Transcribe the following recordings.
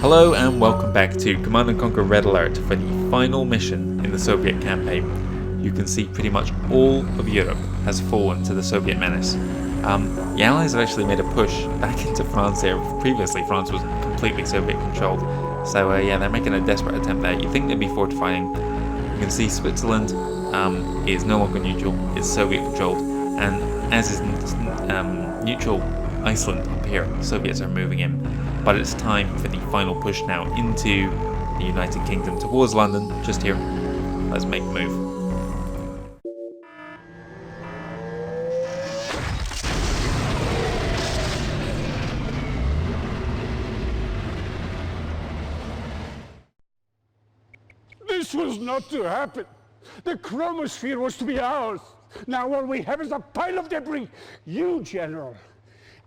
Hello and welcome back to Command & Conquer Red Alert for the final mission in the Soviet campaign. You can see pretty much all of Europe has fallen to the Soviet menace. The Allies have actually made a push back into France here. Previously, France was completely Soviet controlled. So yeah, they're making a desperate attempt there. You'd think they'd be fortifying. You can see Switzerland is no longer neutral, it's Soviet controlled, and as is neutral Iceland up here. The Soviets are moving in. But it's time for the final push now into the United Kingdom towards London, just here. Let's make the move. This was not to happen. The chromosphere was to be ours. Now all we have is a pile of debris. You, General,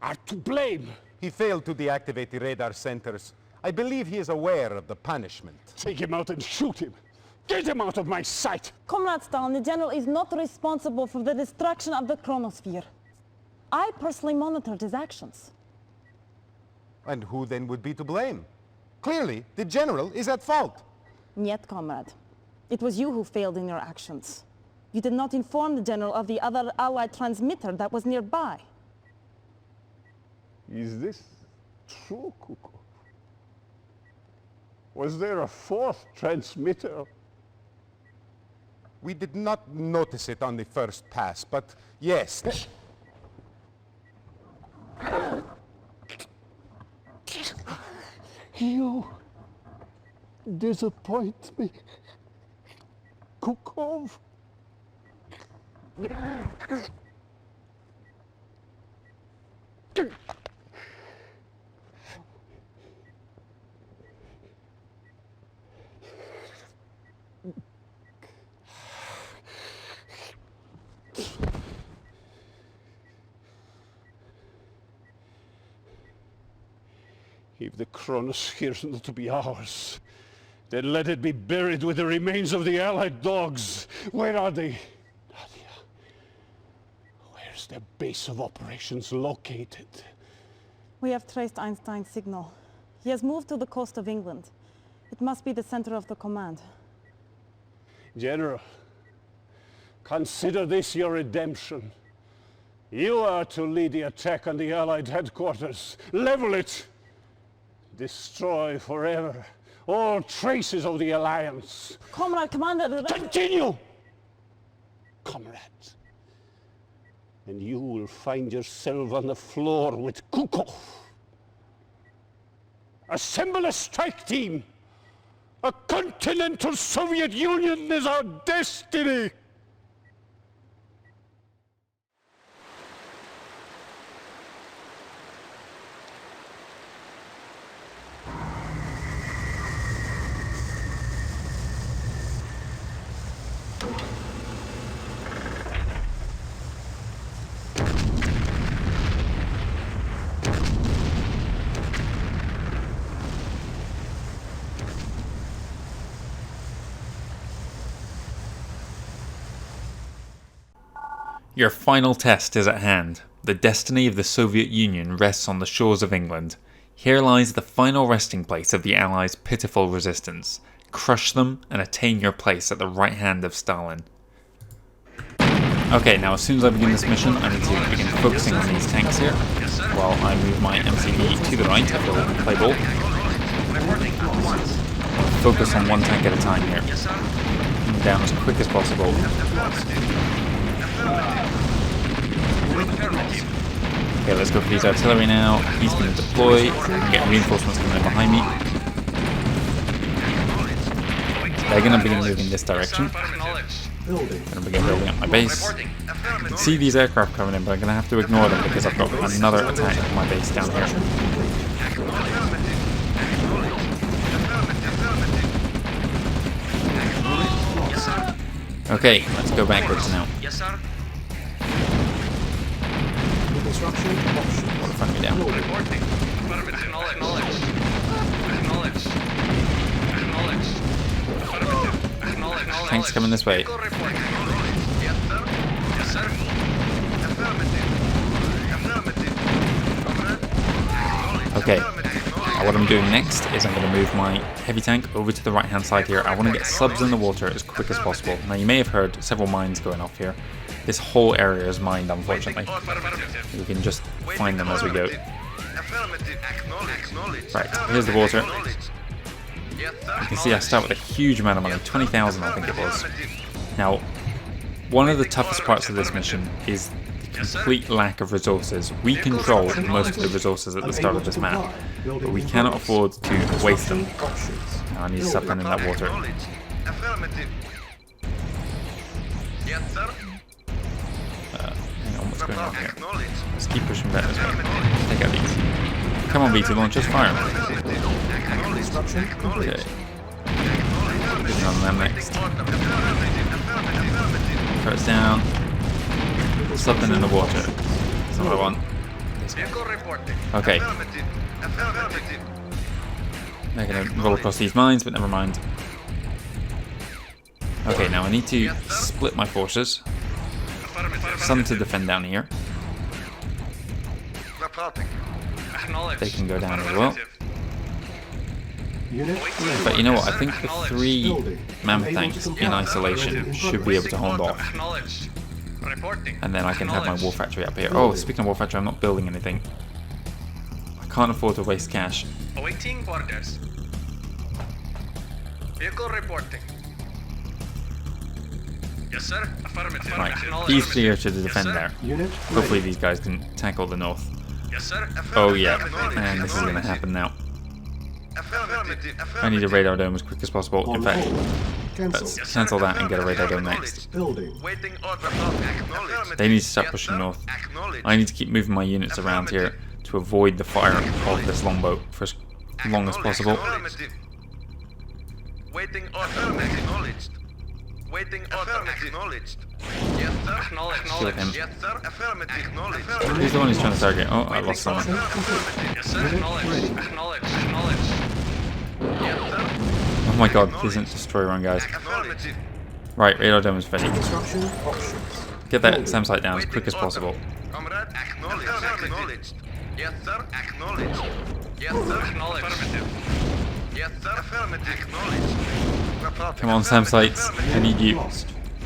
are to blame. He failed to deactivate the radar centers. I believe he is aware of the punishment. Take him out and shoot him. Get him out of my sight. Comrade Stalin, the general is not responsible for the destruction of the chromosphere. I personally monitored his actions. And who then would be to blame? Clearly, the general is at fault. Niet, comrade. It was you who failed in your actions. You did not inform the general of the other Allied transmitter that was nearby. Is this true, Kukov? Was there a fourth transmitter? We did not notice it on the first pass, but yes. You disappoint me, Kukov. If the chronosphere is not to be ours, then let it be buried with the remains of the Allied dogs. Where are they? Nadia, where's their base of operations located? We have traced Einstein's signal. He has moved to the coast of England. It must be the center of the command. General, consider this your redemption. You are to lead the attack on the Allied headquarters. Level it! Destroy forever all traces of the Alliance. Comrade, Commander... Continue! Comrades. And you will find yourself on the floor with Kukov. Assemble a strike team. A continental Soviet Union is our destiny. Your final test is at hand. The destiny of the Soviet Union rests on the shores of England. Here lies the final resting place of the Allies' pitiful resistance. Crush them and attain your place at the right hand of Stalin. Okay, now as soon as I begin this mission, I need to begin focusing on these tanks here, while I move my MCV to the right to play ball. Focus on one tank at a time here. Move down as quick as possible. Okay, let's go for these artillery now. He's going to deploy. Get reinforcements coming in behind me. They're going to begin moving this direction. I'm going to begin building up my base. You can see these aircraft coming in, but I'm going to have to ignore them because I've got another attack on my base down here. Okay, let's go backwards now. Front me down. Tanks coming this way. Okay, what I'm doing next is I'm going to move my heavy tank over to the right hand side here. I want to get subs in the water as quick as possible. Now you may have heard several mines going off here. This whole area is mined, unfortunately. We can just find them as we go. Right, here's the water. You can see I start with a huge amount of money, 20,000 I think it was. Now, one of the toughest parts of this mission is the complete lack of resources. We control most of the resources at the start of this map, but we cannot afford to waste them. Now I need to stop in that water. Hang on, what's going on here? Let's keep pushing back this way. Take out these. Come on, BT launchers, fire them. Okay. Moving on to them next. Turrets down. Something in the water. That's not what I want. Okay. They're gonna roll across these mines, but never mind. Okay, now I need to split my forces. Some to defend down here. They can go down as well. But you know what, I think the 3 mammoth tanks in isolation should be able to hold off. And then I can have my war factory up here. Oh, speaking of war factory, I'm not building anything. I can't afford to waste cash. Awaiting orders. Vehicle reporting. Yes, sir. Affirmative. Right, these 3 are to defend there. Hopefully these guys can tackle the north. Yes, sir. Oh yeah, and this is going to happen now. I need a radar dome as quick as possible. In fact, let's cancel that and get a radar dome next. They need to start pushing north. I need to keep moving my units around here to avoid the fire of this longboat for as long as possible. Waiting order acknowledged. Waiting order acknowledged. Yes, sir. Acknowledged. Kill him. Yes, sir. Affirmative. Acknowledged. Who's the one who's trying to target? Oh, I lost someone. Yes, sir. Acknowledged. Acknowledged. Acknowledged. Yes, sir. Oh my god, this isn't destroy run, guys. Affirmative. Right, radar dome is ready. Get that SAM site down as quick as possible. Comrade, acknowledged. Acknowledged. Yes, sir. Acknowledged. Yes, sir. Acknowledged. Affirmative. Yes, sir. Affirmative. Acknowledged. Come on, SAM sites. I need you.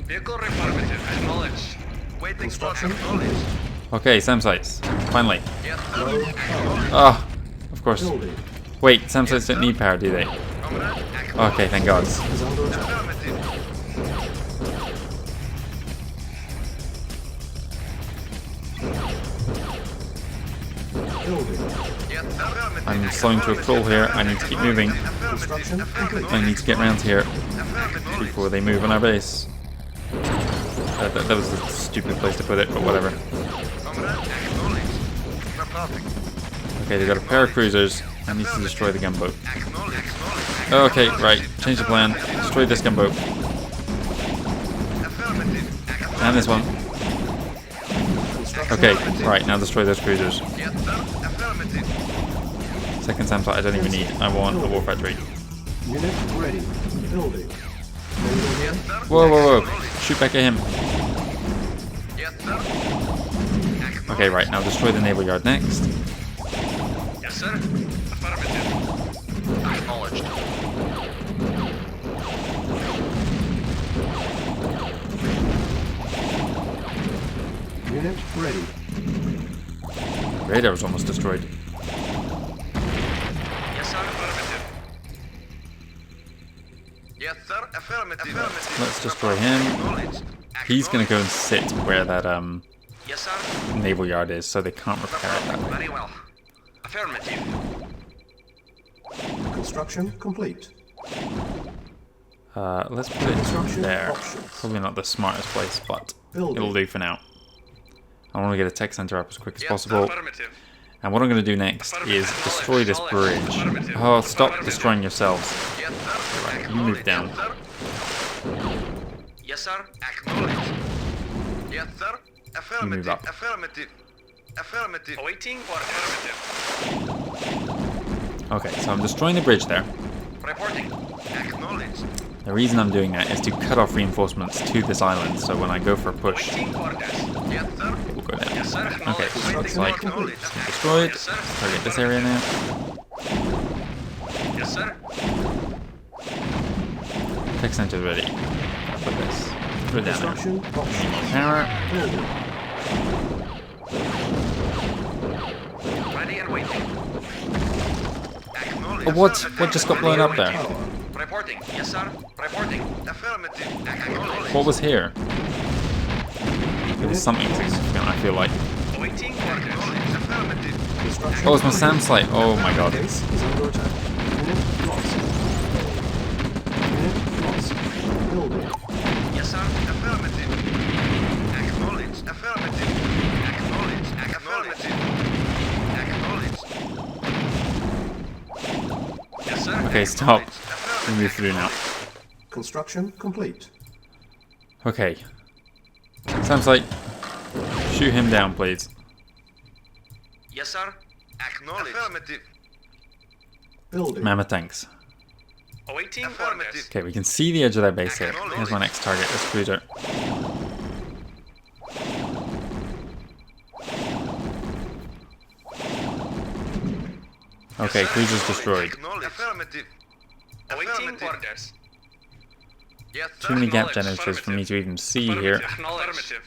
Vehicle affirmative. Acknowledged. Waiting for acknowledged. Okay, SAM sites. Finally. Yes, sir. Ah, of course. Wait, SAM sites don't need power, do they? Okay, thank God. I'm slowing to a crawl here. I need to keep moving. I need to get around here before they move on our base. That was a stupid place to put it, but whatever. Okay, they've got a pair of cruisers. I need to destroy the gunboat. Okay, right. Change the plan. Destroy this gunboat. And this one. Okay, right. Now destroy those cruisers. Second SAM site I don't even need. I want a war factory. Unit ready. Building. Whoa, whoa, whoa. Shoot back at him. Okay, right. Now destroy the naval yard next. Yes, sir. Affirmative. Acknowledged. Unit ready. Radar was almost destroyed. Yes, sir. Affirmative. Yes, sir. Affirmative. Let's destroy him. Acknowledged. He's gonna go and sit where that Yes, sir. naval yard is, so they can't repair it that way. Very well. Affirmative. Construction complete. Let's put it there. Probably not the smartest place, but it'll do for now. I want to get a tech center up as quick as possible. Affirmative. And what I'm going to do next is destroy this bridge. Oh, stop destroying yourselves. Yes, sir. Right, you move down. Yes, sir. Acknowledged. Yes, sir. You move up. Affirmative. Affirmative. Awaiting for affirmative. Okay, so I'm destroying the bridge there. Reporting. Acknowledged. The reason I'm doing that is to cut off reinforcements to this island, so when I go for a push, Waiting orders. Yes, sir. it will go down. Yes, sir. Okay, so looks like it's been destroyed. Target this area now. sir. Tech center ready. Put this. Put it down there. Construction options. Power. Building. Ready and waiting. Acknowledged. Oh, what just got blown up there? Power. Reporting. Yes, sir. Reporting. Affirmative. Acknowledged. What was here? It was something significant, I feel like. Awaiting orders. Affirmative. Construction Oh, it's my SAM site. Oh my god. base is under attack. Unit lost. Unit lost. Building. Yes, sir. Affirmative. Acknowledged. Affirmative. Acknowledged. Affirmative. Acknowledged. Yes, sir. Okay, stop. Acknowledged. We move through now. Construction complete. Okay. SAM site. Shoot him down, please. Yes, sir. Acknowledged. Affirmative. Building. Mammoth tanks. Awaiting orders. Okay, we can see the edge of their base here. Here's my next target, this cruiser. Okay, cruiser's destroyed. Affirmative. Awaiting orders. Yes, sir. Too many gap Acknowledged. generators for me to even see here. Affirmative.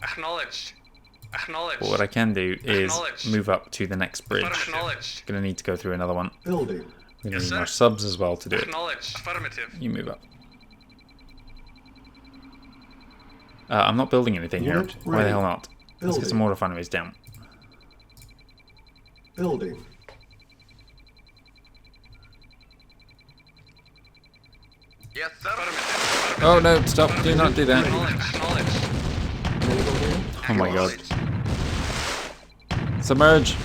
Acknowledged. Acknowledged. But what I can do is Acknowledged. move up to the next bridge. Acknowledged. Gonna need to go through another one. Building. We're gonna Yes, need sir. more subs as well to do it. Acknowledged. Affirmative. You move up. I'm not building anything here. Unit Why the ready. hell not? Let's get some Building. more refineries down. Building. Yes, sir. Affirmative. Oh no, stop, do not do that. Acknowledged. Naval here. Oh my god. Acknowledged. Submerge!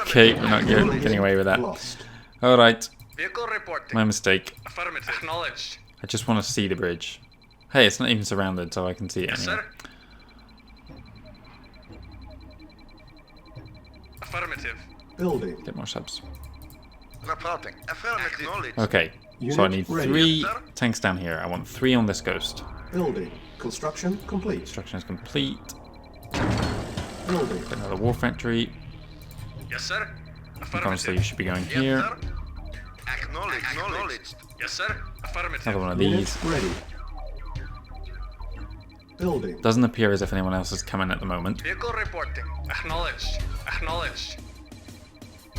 Okay, we're not getting away with that. Lost. Alright, Vehicle reporting. my mistake. Affirmative. Acknowledged. I just want to see the bridge. Hey, it's not even surrounded, so I can see it Yes, anyway. sir. Affirmative. Building. Get more subs. Reporting. Affirmative. Acknowledged. Okay, so I need Unit ready. 3 Sir. tanks down here. I want 3 on this ghost. Building. Construction complete. Construction is complete. Building. Another war factory. Yes, sir. Honestly, Affirmative. you should be going Yes, here. sir. Acknowledged. Acknowledged. Yes, sir. Affirmative. Another one of Unit these. ready. Building. Doesn't appear as if anyone else is coming at the moment. Vehicle reporting. Acknowledged. Acknowledged.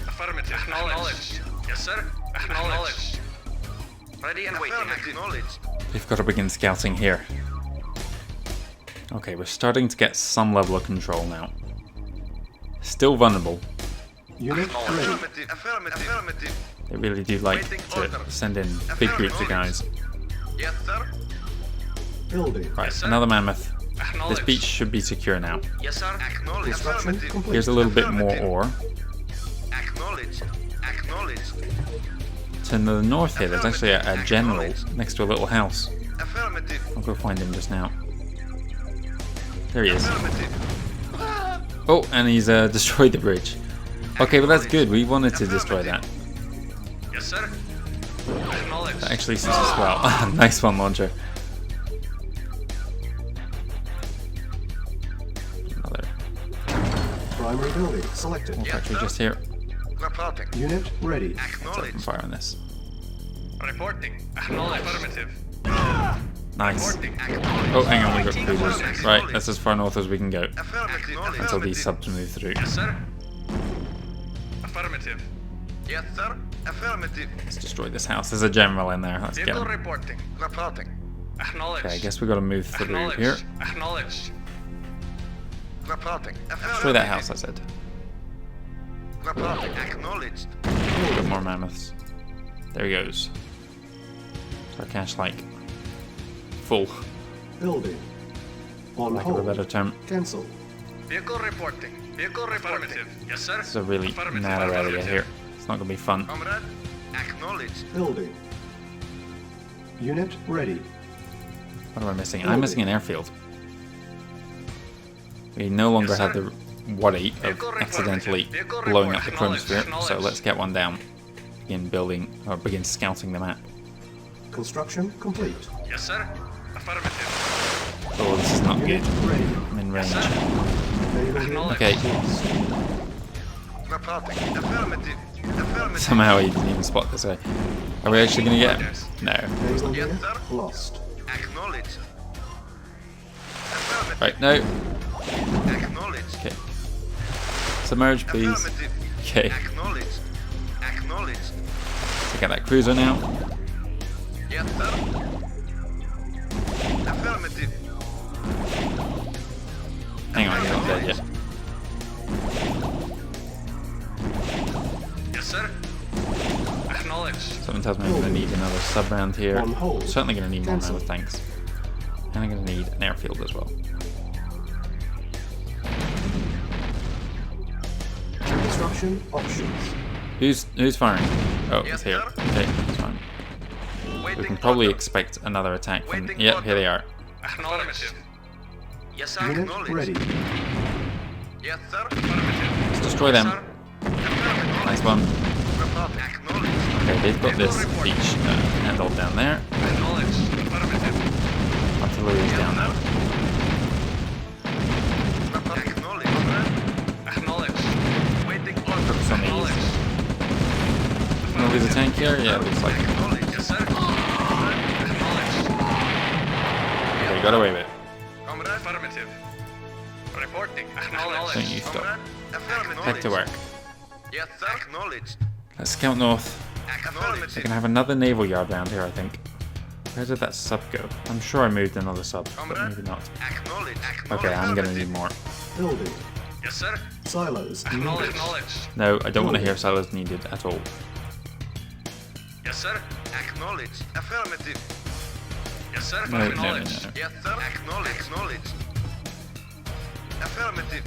Affirmative. Acknowledged. Yes, sir. Acknowledged. Ready and waiting. Acknowledged. They've got to begin scouting here. Okay, we're starting to get some level of control now. Still vulnerable. Unit ready. Affirmative. Affirmative. Affirmative. They really do like to send in big groups of guys. Yes, sir. Building. Right, sir. another mammoth. This Acknowledged. beach should be secure now. Yes, sir. Acknowledged. Construction Affirmative. complete. Here's a little bit more Affirmative. ore. Acknowledged. Acknowledged. To the north here, there's actually a general next to a little house. Affirmative. I'll go find him just now. There he is. Affirmative. Oh, and he's destroyed the bridge. Okay, well that's good. We wanted to destroy that. Yes, sir. Acknowledged. That actually suits us well. Nice one, launcher. Another Primary building selected. war factory just here. Reporting. Unit ready. Let's open Acknowledged. fire on this. Reporting. Acknowledged. Affirmative. Nice. Reporting. Acknowledged. Oh, hang on, we've got cruisers. Right, that's as far north as we can go Affirmative. until these Affirmative. subs move through. Yes, sir. Affirmative. Yes, sir. Affirmative. Let's destroy this house. There's a general in there. Let's get Vehicle him. reporting. Reporting. Acknowledged. Okay, I guess we got to move through Acknowledged. here. Acknowledged. Reporting. Destroy that house, I said. Reporting. Acknowledged. Got more mammoths. There he goes. Our cache like full, Building. On lack of a hold. better term. Cancel. Vehicle reporting. Vehicle reporting. Yes, sir. This is a really Affirmative. narrow area Affirmative. here. It's not gonna be fun. Comrade. Acknowledged. Building. Unit ready. What am I missing? I'm missing an airfield. We no longer Yes, have sir. the worry of Vehicle report. accidentally Vehicle blowing report. up the Acknowledged. chromosphere, so Acknowledged. let's get one down. Begin building, or begin scouting the map. Construction complete. Yes, sir. Affirmative. Oh, this is not Unit good. ready. I'm in range. Yes, sir. Naval here. Acknowledged. Okay, Lost. Reporting. Affirmative. Affirmative. Somehow he didn't even spot this way. Are we actually going to get him? No. Naval Yes, unit sir. lost. Acknowledged. Affirmative. Right, no. Acknowledged. Okay. Submerge, please. Affirmative. Okay. Acknowledged. Acknowledged. Take out that cruiser now. Yes, sir. Affirmative. Hang on, you're not dead yet. Yes, sir. Acknowledged. Something tells me I'm going to need another sub round here. On hold. Certainly going to need more Cancel. naval tanks. And I'm going to need an airfield as well. Construction options. Who's firing? Oh, Yes, it's here. sir. Okay, that's fine. Waiting We can probably order. expect another attack from... Waiting Yep, order. here they are. Acknowledged. Yes, sir. Unit Acknowledged. ready. Yes, sir. Affirmative. Let's destroy them. Sir. Affirmative. Nice one. Report. Acknowledged. Okay, they've got this Report. beach handled down there. Acknowledged. Affirmative. Artillery is down now. Report. Acknowledged. Acknowledged. Waiting order. Focus on these. Acknowledged. Oh, there's a tank here? Yeah, looks like it. Acknowledged. Yes, sir. Acknowledged. Okay, got away with it. Comrade. Affirmative. Reporting. Acknowledged. Don't you stop. Comrade. Affirmative. Back to work. Yes, sir. Acknowledged. Let's scout north. We're Affirmative. gonna have another naval yard round here, I think. Where did that sub go? I'm sure I moved another sub, but Comrade. maybe not. Acknowledged. Okay, I'm gonna need more. Building. Yes, sir. Silos needed. Acknowledged. No, I don't want to hear silos needed at all. Yes, sir. Acknowledged. Affirmative. Yes, sir. No, no, no, Acknowledged. no. Yes, sir. Acknowledged. Acknowledged. Affirmative.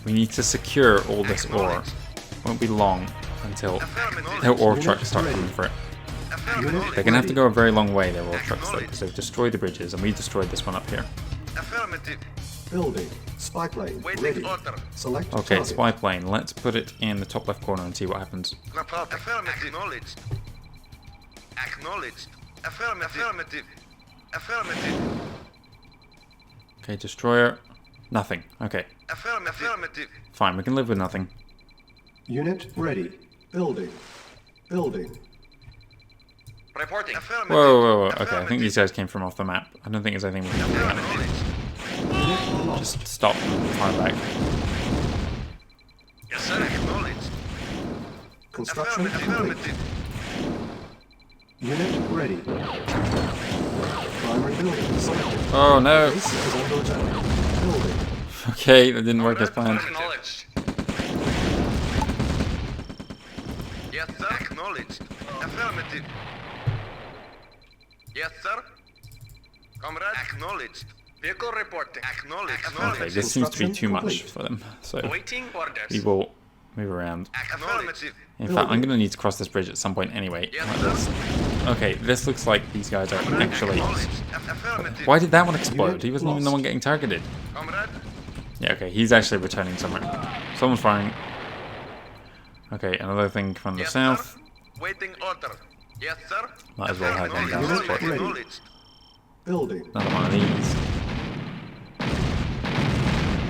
We need to secure all this ore. Won't be long until Affirmative. their ore Unit trucks start ready. coming for it. Affirmative. They're gonna have to go a very long way, their ore trucks, though, because they've destroyed the bridges, and we destroyed this one up here. Affirmative. Building. Spy plane Waiting ready. order. Select Okay, target. spy plane. Let's put it in the top left corner and see what happens. Report. Affirmative. Acknowledged. Acknowledged. Affirmative. Affirmative. Affirmative. Okay, destroyer. Nothing. Okay, Affirmative. Affirmative. fine. We can live with nothing. Unit ready. Building. Building. Reporting. Affirmative. Whoa, whoa, whoa. Okay, I think these guys came from off the map. I don't think there's anything we can do about it. Acknowledged. Unit lost. Just stop. Fire back. Yes, sir. Acknowledged. Construction Affirmative. complete. Affirmative. Unit ready. Primary building selected. Oh no. Base is under attack. Building. Okay, that didn't work as planned. Acknowledged. Yes, sir. Acknowledged. Affirmative. Yes, sir. Comrade. Acknowledged. Vehicle reporting. Acknowledged. Okay, Acknowledged. this seems to be too much Complete. for them. So Waiting orders. we will move around. Affirmative. In fact, I'm going to need to cross this bridge at some point anyway. Yes, Like sir. this. Okay, this looks like these guys are actually... Acknowledged. Affirmative. Why did that one explode? Unit He wasn't even the lost. one getting targeted. Comrade. Yeah, okay, he's actually returning somewhere. Someone's firing. Okay, another thing from the Yes, south. sir. Waiting order. Yes, sir. Might as well have them down Acknowledged. support. Acknowledged. Building. Another one of these.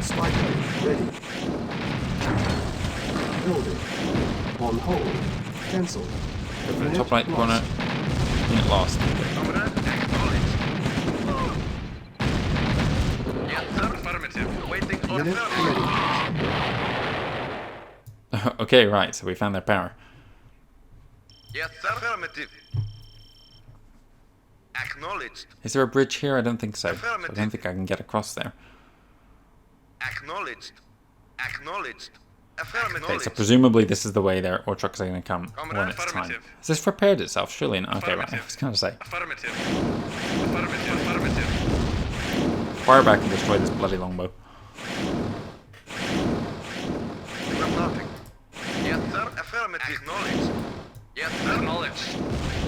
Spy plane ready. Building. On hold. Cancel. Unit Top right lost. corner. Unit lost. Comrade. Acknowledged. Yes, sir. Affirmative. Waiting order. Unit ready. Okay, right, so we found their power. Yes, sir. Affirmative. Acknowledged. Is there a bridge here? I don't think so. So I Affirmative. don't think I can get across there. Acknowledged. Acknowledged. Affirmative. Okay, so presumably this is the way their ore trucks are going to come Comrade, when it's time. affirmative. Has this prepared itself? Surely not. Okay, right. I Affirmative. was going to say. Affirmative. Affirmative. Affirmative. Fire back and destroy this bloody longbow. Reporting. Yes, sir. Affirmative. Acknowledged. Yes, sir. Acknowledged.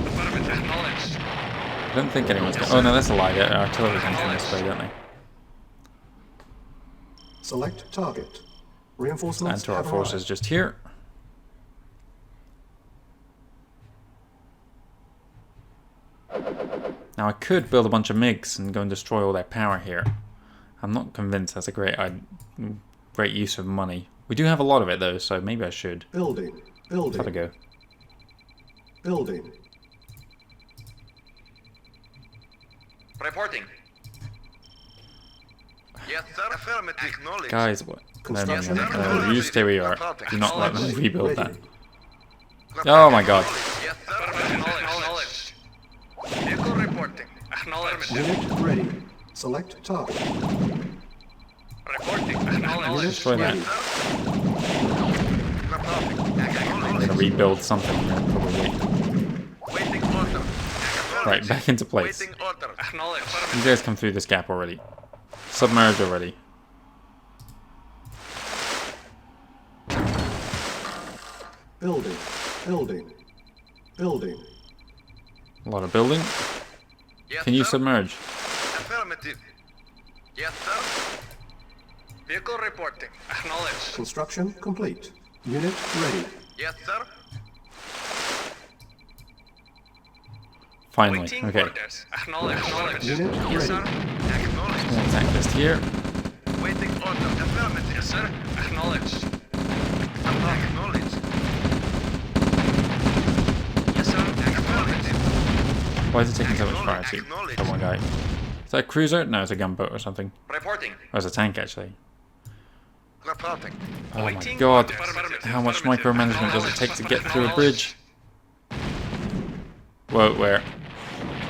Affirmative. Acknowledged. I don't think anyone's going... Oh no, that's a lie. Their artillery comes from this way, don't they? Select target. And Reinforcements to our have forces arrived. just here. Now I could build a bunch of MiGs and go and destroy all their power here. I'm not convinced that's a great use of money We do have a lot of it though, so maybe I should. Building. Let's have a Building. go. Building. Reporting. Yes, sir. Affirmative. Acknowledged. Guys, what? No. You stay where you are. Do not let them rebuild that. Oh my god. Yes, sir. Acknowledged. Vehicle reporting. Acknowledged. Unit ready. Select target. Reporting. Acknowledged. Destroy that. Yes, sir. Reporting. I'm Acknowledged. gonna rebuild something here, probably. Waiting order. Right, back into place. Waiting order. Acknowledged. You guys come through this gap already. Submerge already. Building. Building. Building. A lot of building. Yes, Can you sir. submerge? Affirmative. Yes, sir. Vehicle reporting. Acknowledged. Construction complete. Unit ready. Yes, sir. Finally. Waiting Okay. orders. Acknowledged. Unit Yes, sir. ready. Acknowledged. Let's access here. Waiting order. Affirmative. Yes, sir. Acknowledged. Acknowledged. Yes, sir. Affirmative. Why is it taking so much fire to Acknowledge. kill one guy? Is that a cruiser? No, it's a gunboat or something. Reporting. Or it's a tank actually. Reporting. Oh my Waiting god. orders. How much micromanagement does it take to get through a bridge? Whoa, where?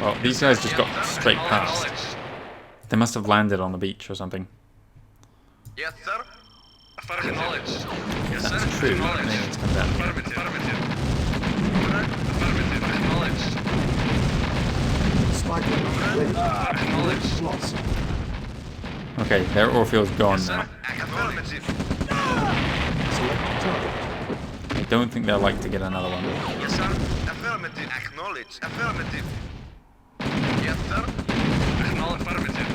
Well, these guys just got straight past. Acknowledged. They must have landed on the beach or something. Yes, sir. Acknowledged. Yes, sir. That's true. They Acknowledged. need to come down here. Affirmative. Affirmative. Acknowledged. Spy plane ready. Acknowledged. Unit lost. Okay, their ore field's gone Yes, sir. now. Affirmative. Select target. I don't think they'll like to get another one. Yes, sir. Affirmative. Acknowledged. Affirmative. Yes, sir. Acknowledged. Affirmative.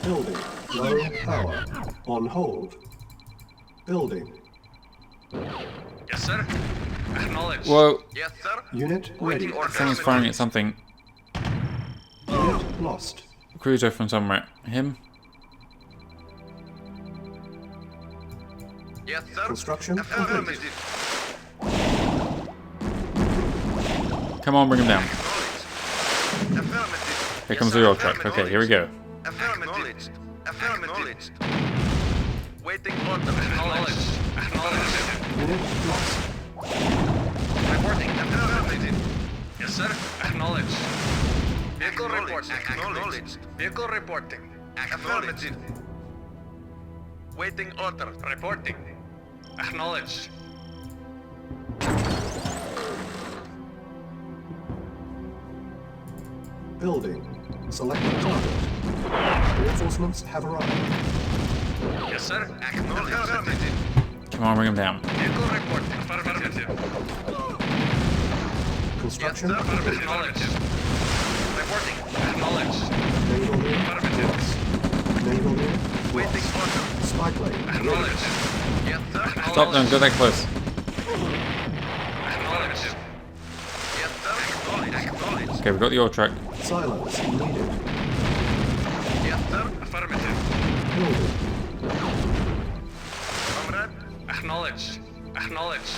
Building. Low power. On hold. Building. Yes, sir. Acknowledged. Whoa, Yes, sir. Unit ready. Waiting order. someone's firing at something. Unit lost. Cruiser from somewhere. Him? Yes, sir. Construction complete. Affirmative. Come on, bring him down. Acknowledged. Affirmative. Here comes Yes, the sir. oil truck. Okay, here we go. Affirmative. Affirmative. Waiting order. Acknowledged. Acknowledged. Unit lost. Reporting. Affirmative. Yes, sir. Acknowledged. Vehicle reporting. Acknowledged. Vehicle reporting. Affirmative. Waiting order. Reporting. Acknowledged. Building. Select target. Reinforcements have arrived. Yes, sir. Acknowledged. Affirmative. Come on, bring him down. Vehicle reporting. Affirmative. Construction Yes, sir. complete. Acknowledged. Reporting. Acknowledged. Naval unit Affirmative. lost. Naval unit Waiting lost. order. Spy plane ready. Acknowledged. Yes, sir. Stop, don't go that close. Acknowledged. Yes, sir. Acknowledged. Okay, we've got the oil truck. Silos needed. Yes, sir. Affirmative. Building. Comrade. Acknowledged. Acknowledged.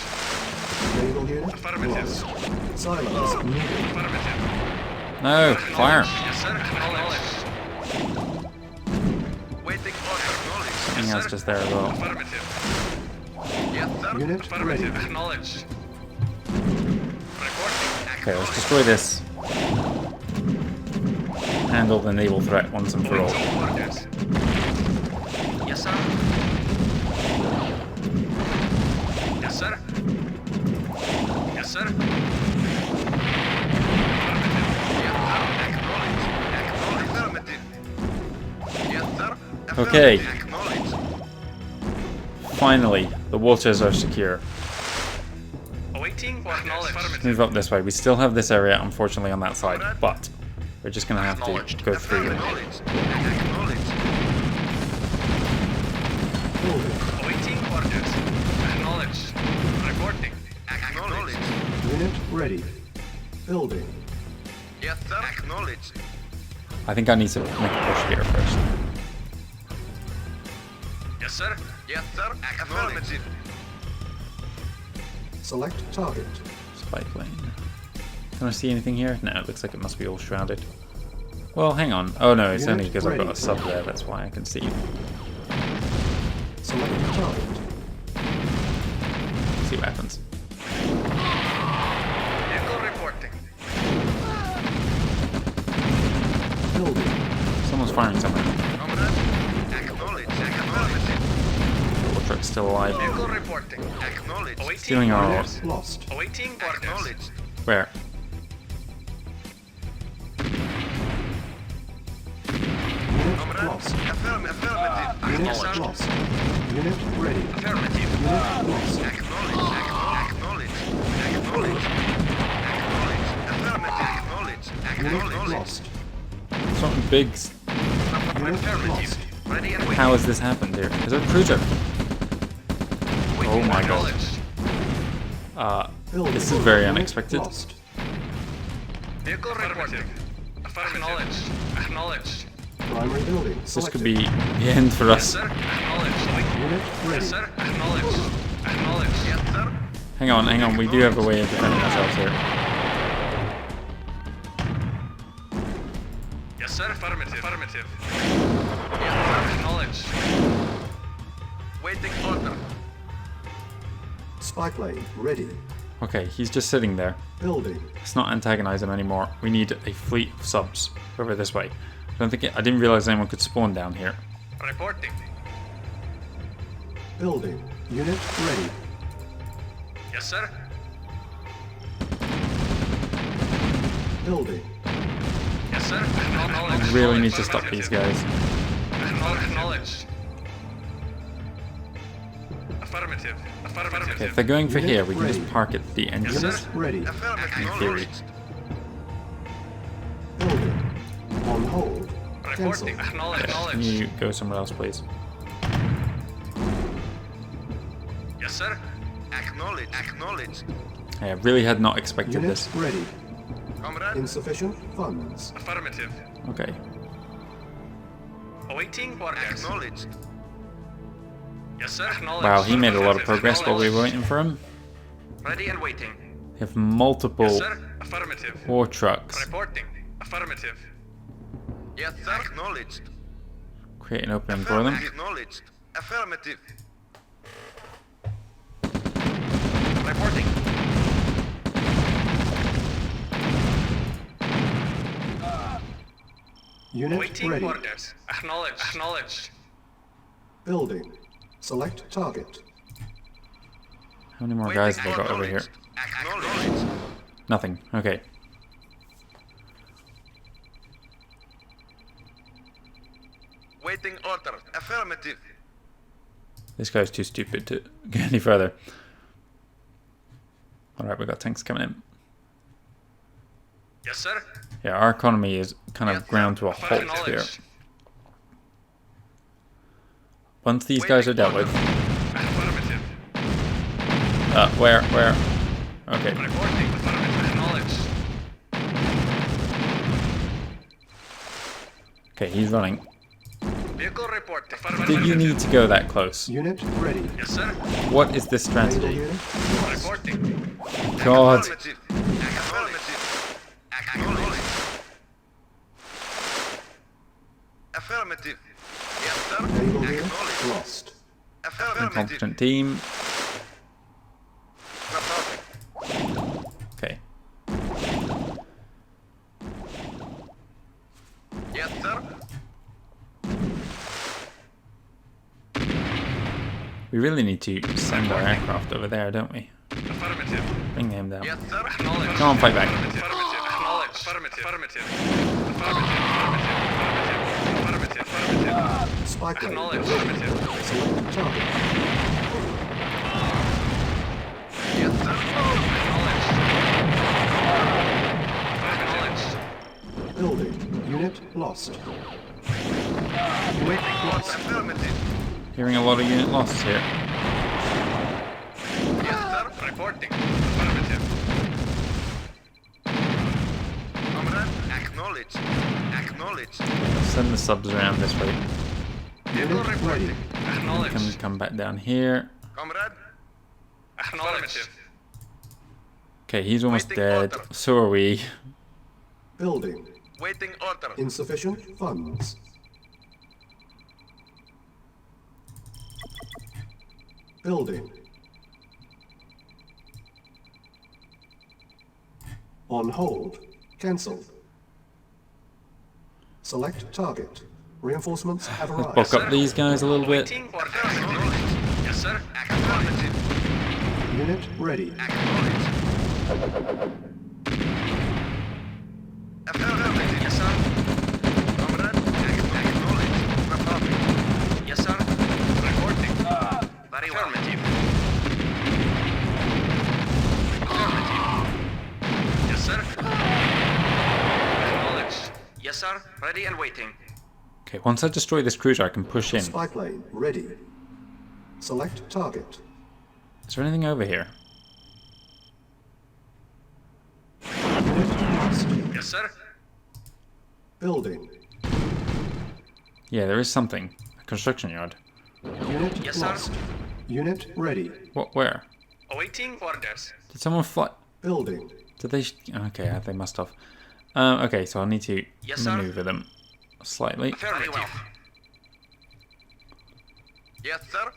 Naval unit Affirmative. lost. Silos needed. Affirmative. No, fire. Yes, sir. Acknowledged. Waiting order. Acknowledged. Something else just there as well. Affirmative. Yes, sir. Unit Affirmative. ready. Acknowledged. Reporting. Okay, let's destroy this. Handle the naval threat once and for all. Waiting orders. Yes, sir. Yes, sir. Yes, sir. Affirmative. Yes, sir. Okay. Acknowledged. Finally, the waters are secure. Awaiting acknowledged. Let's move up this way. We still have this area, unfortunately, on that side, but we're just gonna have to go through it. Acknowledged. Acknowledged. Building. Awaiting orders. Acknowledged. Reporting. Acknowledged. Unit ready. Building. Yes, sir. Acknowledged. I think I need to make a push here first. Yes, sir. Yes, sir. Affirmative. Select target. Spy plane. Can I see anything here? No, it looks like it must be all shrouded. Well, hang on. Oh no, it's only because I've got a sub there, that's why I can see. Select target. See what happens. Vehicle reporting. Building. Someone's firing somewhere. Comrade. Acknowledge. Affirmative. The truck's still alive. Vehicle reporting. Acknowledge. Stealing our ores. Unit lost. Awaiting orders. Acknowledged. Where? Unit Comrade. lost. Affirmative. Unit Acknowledged. lost. Unit ready. Affirmative. Unit lost. Acknowledge. Acknowledge. Acknowledge. Acknowledge. Affirmative. Acknowledge. Unit Acknowledge. lost. Something big. Affirmative. lost. Ready and waiting. How has this happened here? Is it a cruiser? Oh my god. Building. This is very Unit unexpected. Lost. Vehicle reporting. Acknowledged. Acknowledged. Primary building This selected. could be the end for Yes, us. sir. Acknowledged. Unit Yes, ready. sir. Acknowledged. Acknowledged. Yes, sir. Hang on, we do have a way of defending ourselves here. Yes, sir. Affirmative. Affirmative. Yes, sir. Acknowledged. Waiting order. Spy plane ready. Okay, he's just sitting there. Building. Let's not antagonize him anymore. We need a fleet of subs over this way. I didn't realize anyone could spawn down here. Reporting. Building. Unit ready. Yes, sir. Building. Yes, sir. We Acknowledged. really need to stop these guys. Acknowledged. Affirmative. Affirmative. Okay, if they're going for Unit here, we can just ready. park at the entrance. Unit ready. Affirmative. In theory. Building. On hold. Cancel. Reporting. Acknowledged. Can you go somewhere else, please? Yes, sir. Acknowledged. Acknowledged. I really had not expected Unit this. ready. Comrade. Insufficient funds. Affirmative. Okay. Awaiting orders. Acknowledged. Yes, sir. Acknowledged. Wow, he made a lot of progress while we were waiting for him. Ready and waiting. We have multiple Yes, sir. Affirmative. war trucks. Reporting. Affirmative. Yes, sir. Acknowledged. Create an opening for them. Acknowledged. Affirmative. Reporting. Unit Awaiting ready. orders. Acknowledged. Acknowledged. Building. Select target. How many more guys have they got over here? Acknowledged. Nothing. Okay. Waiting order. Affirmative. This guy's too stupid to go any further. Alright, we got tanks coming in. Yes, sir. Yeah, our economy is kind of ground to a halt here. Acknowledged. Once these guys are dealt with. Affirmative. Where? Okay. Reporting. Affirmative. Acknowledged. Okay, he's running. Vehicle report. Affirmative. Did you need to go that close? Unit ready. Yes, sir. What is this Naval strategy? unit lost. Reporting. God. Affirmative. Affirmative. Acknowledged. Affirmative. Yes, sir. Naval unit Acknowledged. lost. Affirmative. Incompetent team. Reporting. Okay. Yes, sir. We really need to send our aircraft over there, don't we? Affirmative. Bring them down. Yes, sir. Acknowledged. Come on, fight back. Affirmative. Acknowledged. Affirmative. Affirmative. Affirmative. Affirmative. Spy plane Acknowledged. ready. Affirmative. Select target. Yes, sir. Acknowledged. Acknowledged. Building. Unit lost. Unit lost. Affirmative. Hearing a lot of unit losses here. Yes, sir. Reporting. Affirmative. Comrade, acknowledged. Acknowledged. Send the subs around this way. Vehicle Unit reporting. ready. Acknowledged. Can we come back down here? Comrade. Acknowledged. Okay, he's almost Waiting dead. order. So are we. Building. Waiting order. Insufficient funds. Building. On hold. Cancelled. Select target. Reinforcements have arrived. Bulk up these guys a little bit. Waiting orders. Acknowledged. Yes, sir. Affirmative. Unit ready. Acknowledged. Affirmative. Yes, sir. Comrade. Acknowledged. Affirmative. Yes, sir. Reporting. Very well. Affirmative. Affirmative. Yes, sir. Acknowledged. Yes, sir. Ready and waiting. Okay, once I destroy this cruiser, I can push in. Spy plane ready. Select target. Is there anything over here? Unit lost. Yes, sir. Building. Yeah, there is something. A construction yard. Unit Yes, sir. lost. Unit ready. What? Where? Awaiting orders. Did someone fly? Building. Did they? Okay, they must have. Okay, so I'll need to Yes, sir. maneuver them slightly. Affirmative. Yes, sir.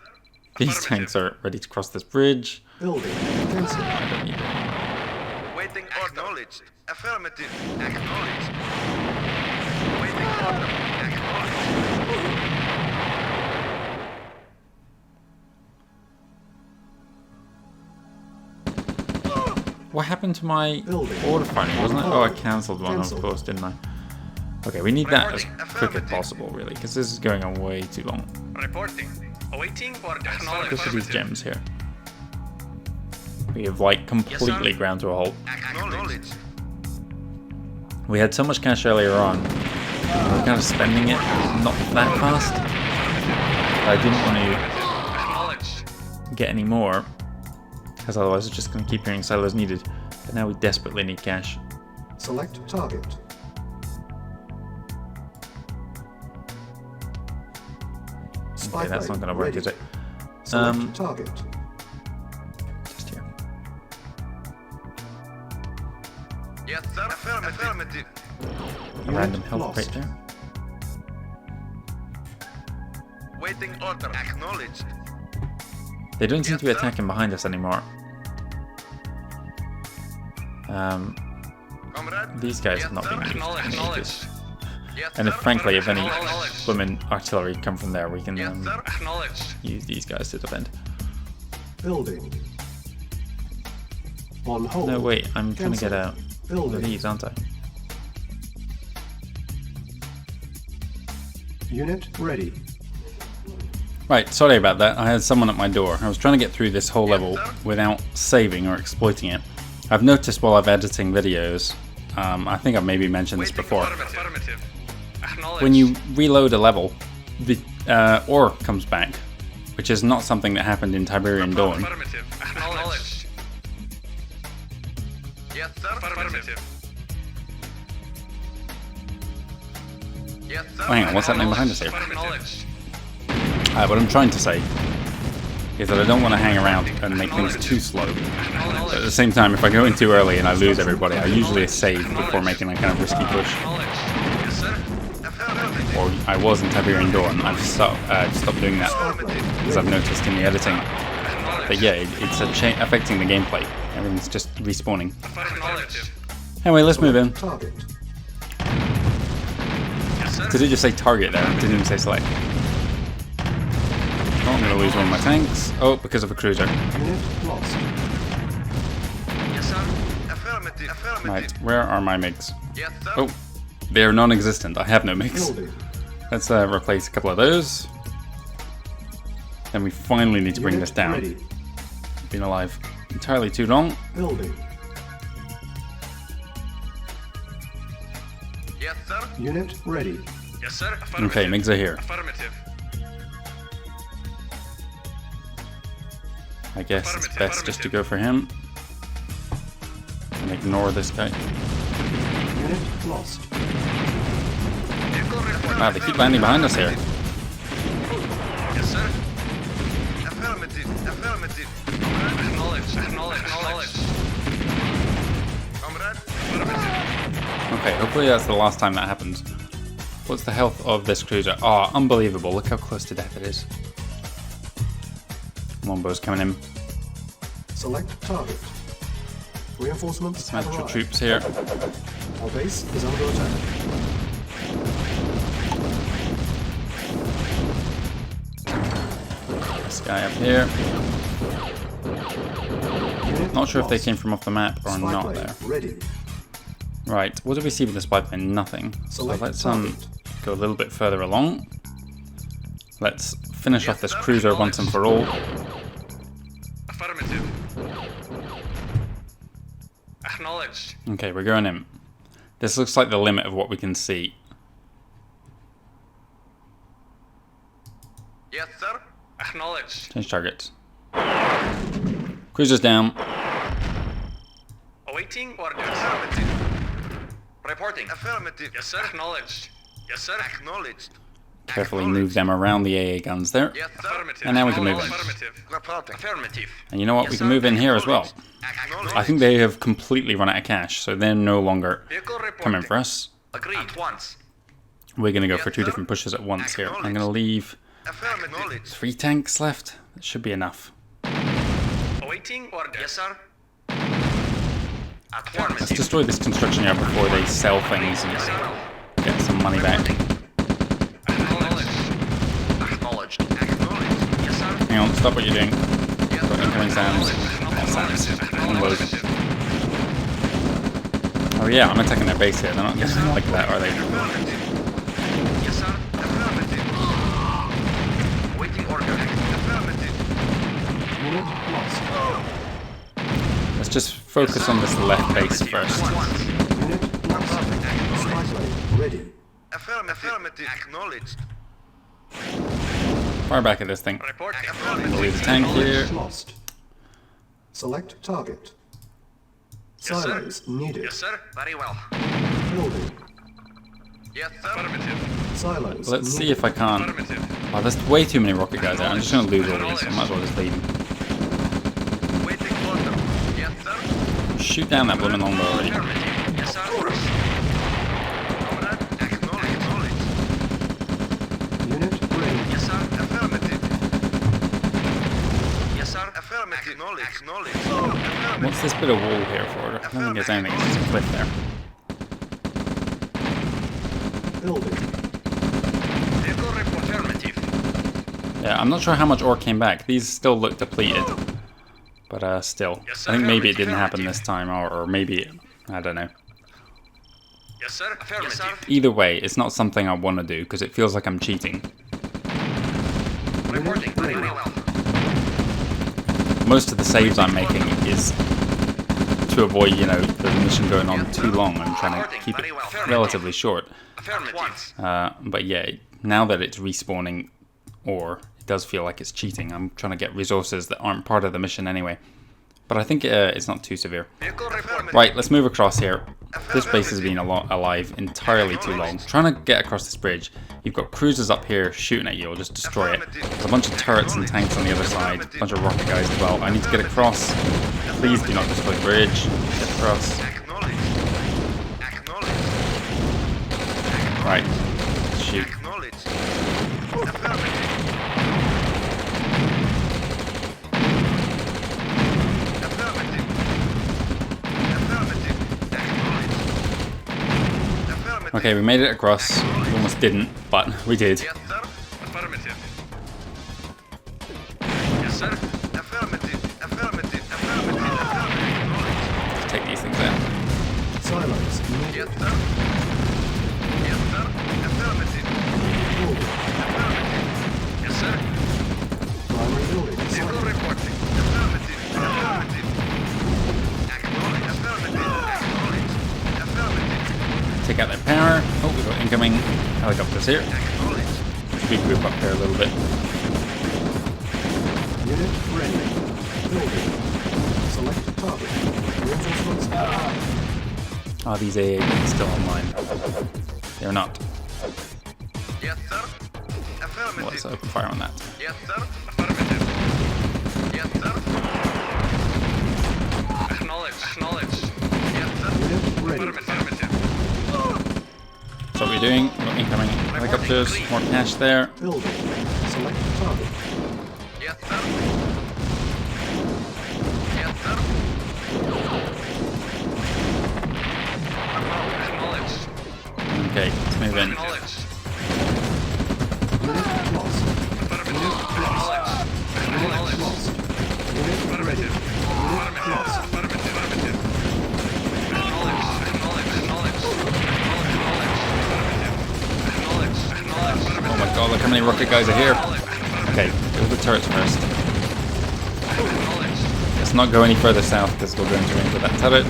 These Affirmative. tanks are ready to cross this bridge. Building. Cancelled. I don't need them. Waiting order. Acknowledged. Affirmative. Acknowledged. Waiting order. Acknowledged. What happened to my Building. order finally, wasn't it? Oh, I Hold. cancelled one, Cancelled. of course, didn't I? Okay, we need that as Reporting. quick as Affirmative. possible, really, because this is going on way too long. Reporting. Awaiting orders. Look at these gems here. We have, like, completely ground to a halt. Acknowledged. We had so much cash earlier on. We were kind of spending it not that fast. I didn't want Acknowledged. to get any more, because otherwise we're just going to keep hearing silos needed. But now we desperately need cash. Select target. Spy Okay, that's not plane going to work, ready. is it? Select target. Just here. Yes, sir. Affirmative. A random Unit health lost. crate there. Waiting order. Acknowledged. They don't seem Yes, to be sir. attacking behind us anymore. Comrade. These guys Yes, have not sir. been used in ages. Yes, And if, sir. frankly, if any Acknowledged. blooming artillery come from there, we can Yes, sir. Acknowledged. use these guys to defend. Building. On hold. No, wait, I'm trying to get Cancelled. out of Building. these, aren't I? Unit ready. Right, sorry about that. I had someone at my door. I was trying to get through this whole level sir. without saving or exploiting it. I've noticed while I've editing videos, I think I've maybe mentioned this Waiting before. Affirmative. Acknowledged. When you reload a level, the ore comes back, which is not something that happened in Tiberian Dawn. Affirmative. Acknowledged. Yes, sir. Affirmative. Yes, sir. Hang on, what's happening behind us here? Acknowledged. What I'm trying to say is that I don't want to hang around and make things too slow. But at the same time, if I go in too early and I lose everybody, I usually save before making a kind of risky push. Yes, sir. Affirmative. Or I was in Tiberian Dawn. I've stopped doing that because I've noticed in the editing. But yeah, it's affecting the gameplay. Everything's just respawning. Acknowledged. Anyway, let's move in. Target. Yes, sir. Did it just say target there? It didn't even say select. Oh, I'm going to lose one of my tanks. Oh, because of a cruiser. Unit lost. Yes, sir. Affirmative. Affirmative. Right, where are my MiGs? Yes, sir. Oh, they're non-existent. I have no MiGs. Building. Let's replace a couple of those. Then we finally need to bring Unit this down. ready. Been alive entirely too long. Building. Yes, sir. Unit ready. Yes, sir. Affirmative. Okay, MiGs are here. Affirmative. I guess it's Affirmative, best just to go for him. And ignore this guy. Unit lost. Vehicle report. Wow, they keep landing behind us here. sir. Affirmative. Affirmative. Acknowledged. Acknowledged. Comrade. Affirmative. Okay, hopefully that's the last time that happens. What's the health of this cruiser? Oh, unbelievable. Look how close to death it is. Longbows coming in. Select target. Reinforcements have Metro arrived. troops here. Our base is under attack. This guy up here. Not sure if they came from off the map or Spy not plane there. ready. Right, what did we see with the spy plane? Nothing. So Select let's target. go a little bit further along. Let's finish off this cruiser once and for all. Affirmative. Acknowledged. Okay, we're going in. This looks like the limit of what we can see. Yes, sir. Acknowledged. Change target. Cruiser's down. Awaiting orders. Affirmative. Reporting. Affirmative. Yes, sir. Acknowledged. Yes, sir. Acknowledged. Carefully move them around the AA guns there. Yes, sir. Affirmative. And now we can move in. Affirmative. Reporting. Affirmative. And you know what? We can move in here as well. I think they have completely run out of cash, so they're no longer coming for us. Agreed. At once. We're going to go for two different pushes at once here. I'm going to leave Affirmative. 3 tanks left. That should be enough. Awaiting orders. Yes, sir. Let's Affirmative. destroy this construction yard before they sell things and get some money back. Acknowledged. Acknowledged. Acknowledged. Yes, sir. Hang on, stop what you're doing. Yes, Got sir. incoming sounds. Acknowledged. Unload. Oh yeah, I'm attacking their base here. They're not getting like that, are they? Affirmative. Yes, sir. Affirmative. Waiting order. Affirmative. Unit lost. Let's just focus on this left base first. Unit lost. Spy plane ready. Affirmative. Acknowledged. Fire back at this thing. Reporting. We'll leave the tank here. Knowledge lost. Select target. Yes, sir. Silos needed. Yes, sir. Very well. Building. Yes, sir. Affirmative. Silos Let's see needed. if I can't. Affirmative. Oh, there's way too many rocket guys there. I'm just going to lose all these, so I might as well just leave them. Waiting order. Yes, sir. Shoot down that blooming longbow already. Affirmative. Yes, sir. Comrade. Acknowledged. Unit ready. Yes, sir. Affirmative. Yes, sir. Affirmative. Acknowledged. What's this bit of wall here for? I don't think there's anything. It's just a cliff there. Building. Vehicle report. Affirmative. Yeah, I'm not sure how much ore came back. These still look depleted. But still. Yes, I think sir. maybe it didn't happen this time, or maybe, I don't know. Yes, sir. Affirmative. Yes, sir. Either way, it's not something I want to do, because it feels like I'm cheating. Reporting. Very well. Most of the saves I'm making is to avoid, you know, the mission going on too long. I'm trying to keep it relatively short. Affirmative. But yeah, now that it's respawning ore, it does feel like it's cheating. I'm trying to get resources that aren't part of the mission anyway. But I think it's not too severe. Vehicle report. Right, let's move across here. This base has been alive entirely too long. Trying to get across this bridge. You've got cruisers up here shooting at you, or just destroy it. There's a bunch of turrets and tanks on the other side, a bunch of rocket guys as well. I need to get across. Please do not destroy the bridge. Get across. Acknowledged. Acknowledged. Right, shoot. Acknowledged. Affirmative. Affirmative. Affirmative. Acknowledged. Affirmative. Okay, we made it across. We almost didn't, but we did. Yes, sir. Affirmative. Yes, sir. Affirmative. Affirmative. Affirmative. Affirmative. Take these things out. Silos needed. Yes, sir. Yes, sir. Affirmative. Building. Affirmative. Yes, sir. Primary building. Vehicle Silos. reporting. Affirmative. Affirmative. Acknowledge. Affirmative. Acknowledge. Affirmative. Take out their power. Oh, we've got incoming helicopters here. Acknowledge. Should we group up here a little bit? Unit ready. Building. Select target. Reinforcements arrived. Are these AA still online? They're not. Yes, sir. Let's open fire on that. Yes, sir. Affirmative. Yes, sir. Acknowledge. Yes, sir. Unit ready. Affirmative. So what we're doing, we've got incoming helicopters, more cash there. Building. Select target. Yes, sir. Yes, sir. Acknowledge. Okay, let's move in. Acknowledge. Unit lost. Unit lost. Unit lost. Unit ready. Unit lost. Oh my god, look how many rocket guys are here. Okay, go to the turrets first. Let's not go any further south because we'll go into range with that turret.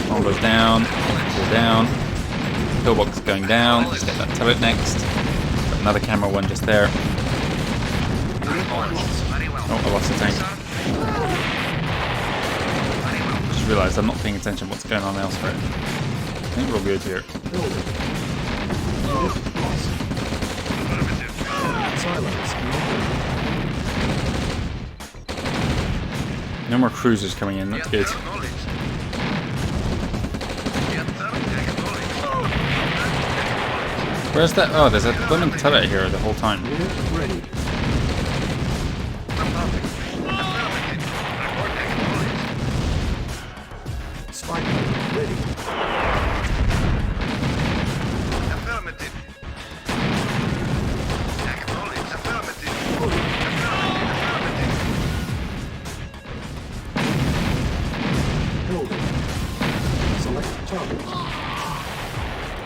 Bomb goes down, go down. Pillbox going down, let's get that turret next. Got another camera one just there. Oh, I lost the tank. Just realised I'm not paying attention to what's going on elsewhere. I think we're all good here. Building. Unit lost. Silence. No more cruisers coming in, that's good. Where's that? Oh, there's a blooming turret here the whole time. Unit ready. Spy plane ready. Affirmative. Acknowledge. Affirmative. Building. Select target.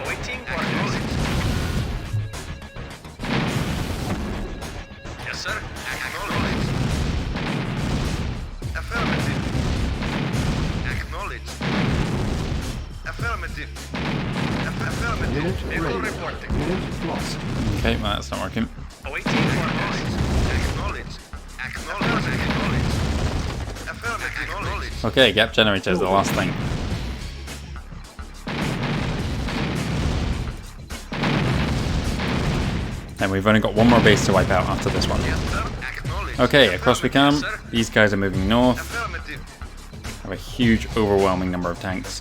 Waiting orders. Yes, sir. Acknowledge. Affirmative. Acknowledge. Affirmative. Affirmative. Unit Echo ready. reporting. Unit lost. Okay, well, that's not working. Awaiting orders. Acknowledge. Acknowledge. Acknowledge. Affirmative. Acknowledge. Okay, gap generator is the last thing. And we've only got one more base to wipe out after this one. Yes, sir. Acknowledge. Okay, across we come. Affirmative, sir. These guys are moving north. Affirmative. Have a huge, overwhelming number of tanks.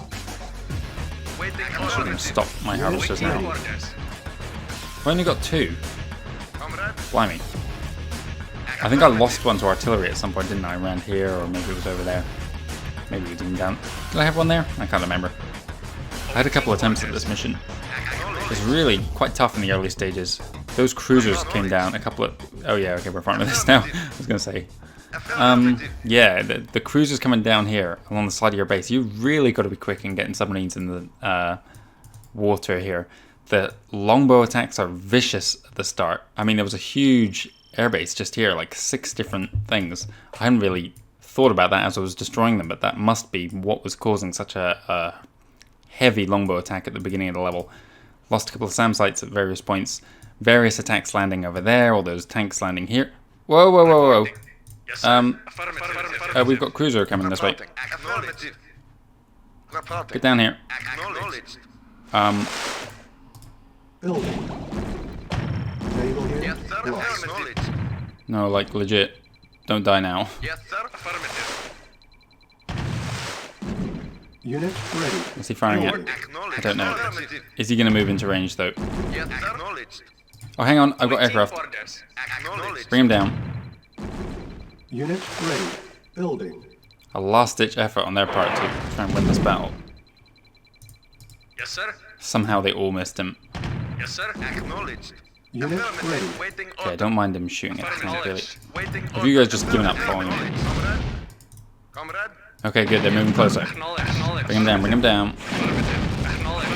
Waiting I'm just going to orders. stop my harvesters Waiting now. orders. I've only got two. Comrade. Blimey. I think I lost one to artillery at some point, didn't I? Around here, or maybe it was over there. Maybe it was even down. Did I have one there? I can't remember. I had a couple attempts at this mission. It was really quite tough in the early stages. Those cruisers came down a couple of... Oh yeah, okay, we're fine with this now. I was going to say. Yeah, the cruisers coming down here along the side of your base, you really got to be quick in getting submarines in the water here. The longbow attacks are vicious at the start. I mean, there was a huge airbase just here, like 6 different things. I hadn't really thought about that as I was destroying them, but that must be what was causing such a heavy longbow attack at the beginning of the level. Lost a couple of SAM sites at various points. Various attacks landing over there, all those tanks landing here. Whoa, whoa, whoa, whoa. Yes, sir. We've got cruiser coming this way. Affirmative. Get down here. Acknowledged. Building. Naval Yes, unit sir. lost. Acknowledged. No, like legit. Don't die now. Yes, sir. Affirmative. Unit ready. What's he firing at? Acknowledged. I don't know. Affirmative. Is he going to move into range though? Yes, sir. Acknowledged. Oh, hang on. I've got aircraft. Orders. Acknowledged. Bring him down. Unit ready. Building. A last-ditch effort on their part to try and win this battle. Yes, sir. Somehow they all missed him. Yes, sir. Acknowledged. Unit Affirmative. ready. Waiting Okay, I order. don't mind him shooting at me, really. Acknowledged. Waiting Have you guys just given up following me? Comrade. Comrade. Okay, good. They're moving closer. Acknowledged. Bring him down. Bring him down. Acknowledged.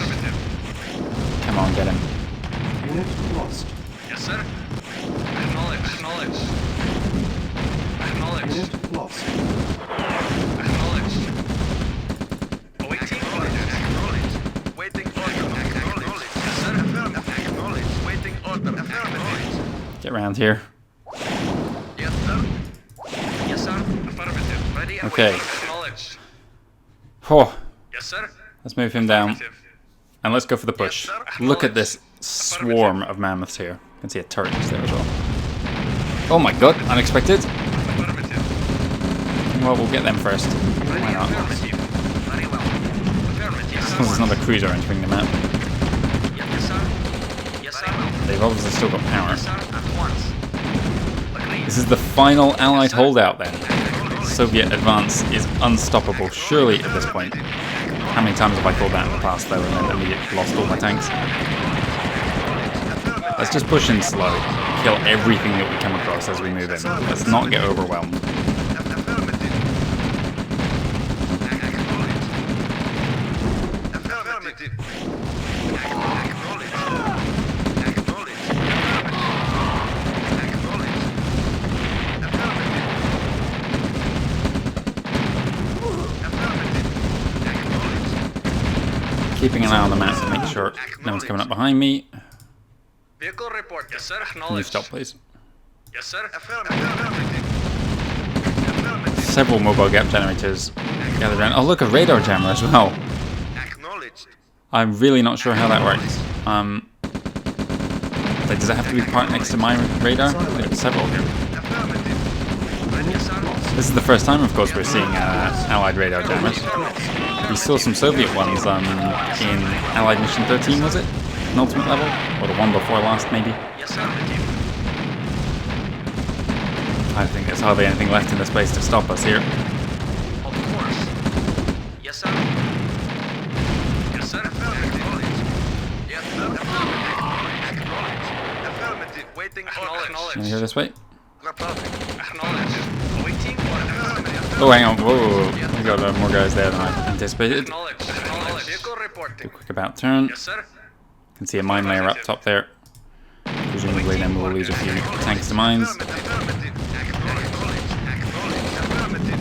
Come on, get him. Unit lost. Yes, sir. Acknowledged. Acknowledged. Acknowledged. Unit lost. Acknowledged. Awaiting orders. Acknowledged. Waiting order. Acknowledged. Yes, sir. Affirmative. Acknowledged. Waiting order. Affirmative. Get around here. Yes, sir. Yes, sir. Affirmative. Ready and Okay. waiting. Acknowledged. Oh, Yes, sir. let's move him down. Affirmative. And let's go for the push. Yes, sir. Look at this swarm of mammoths here. You can see a turret just there as well. Oh my god, unexpected. Affirmative. Well, we'll get them first. Why not? Affirmative. Very well. Affirmative. There's another cruiser entering the map. Yes, sir. Yes, sir. They've obviously still got power. Yes, sir. At once. Agreed. This is the final Allied holdout then. Soviet advance is unstoppable, surely at this point. How many times have I called that in the past though, and then immediately lost all my tanks? Let's just push in slow. Kill everything that we come across as we move in. Let's not get overwhelmed. Affirmative. Acknowledge. Acknowledge. Acknowledge. Keeping an eye on the map to make sure no one's coming up behind me. Vehicle report. Yes, sir. Can you stop, please? Yes, sir. Affirmative. Several mobile gap generators gathered around. Oh, look, a radar jammer as well. Acknowledged. I'm really not sure how that works. Like, does it have to be parked next to my radar? There's several here. Affirmative. Yes, sir. This is the first time, of course, we're seeing Allied radar jammers. We saw some Soviet ones in Allied Mission 13, was it? Penultimate level? Or the one before last, maybe? Yes, sir. I think there's hardly anything left in this place to stop us here. Of course. Yes, sir. Yes, sir. Affirmative. Yes, sir. Acknowledge. Affirmative. Waiting orders. Can you hear this way? Reporting. Acknowledge. Waiting orders. Oh, hang on. Whoa. We got more guys there than I anticipated. Acknowledge. Acknowledge. Vehicle reporting. Quick about turn. Yes, sir. Can see a mine layer up top there. Presumably then we'll lose a few tanks to mines. Affirmative. Acknowledge. Acknowledge. Affirmative.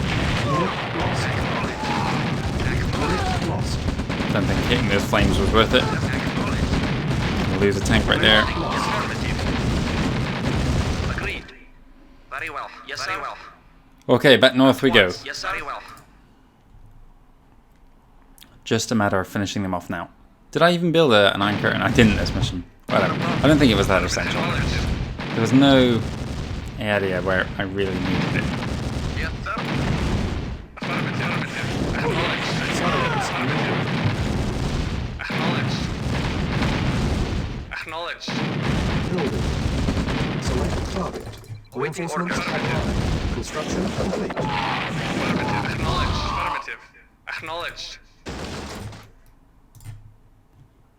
Don't think hitting those flames was worth it. We'll lose a tank right there. Affirmative. Agreed. Very well. Yes, very well. Okay, back north we go. Yes, very well. Just a matter of finishing them off now. Did I even build an anchor? And I didn't this mission. Whatever. I don't think it was that essential. There was no area where I really needed it. Yes, sir. Affirmative. Acknowledge. Acknowledge. Building. Select target. Reinforcements online. Construction complete. Affirmative. Affirmative. Acknowledged.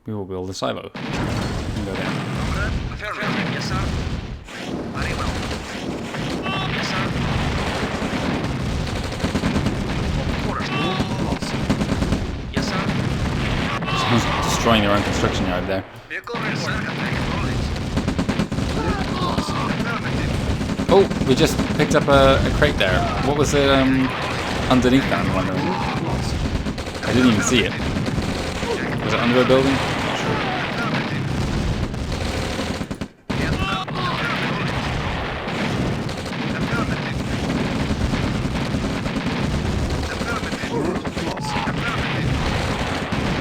We will build a silo. We can go there. Affirmative. Yes, sir. Very well. Yes, sir. Orders. Yes, sir. Someone's destroying their own construction yard there. Vehicle report. Affirmative. Oh, we just picked up a crate there. What was it underneath that, I'm wondering? I didn't even see it. Was it under a building? Not sure.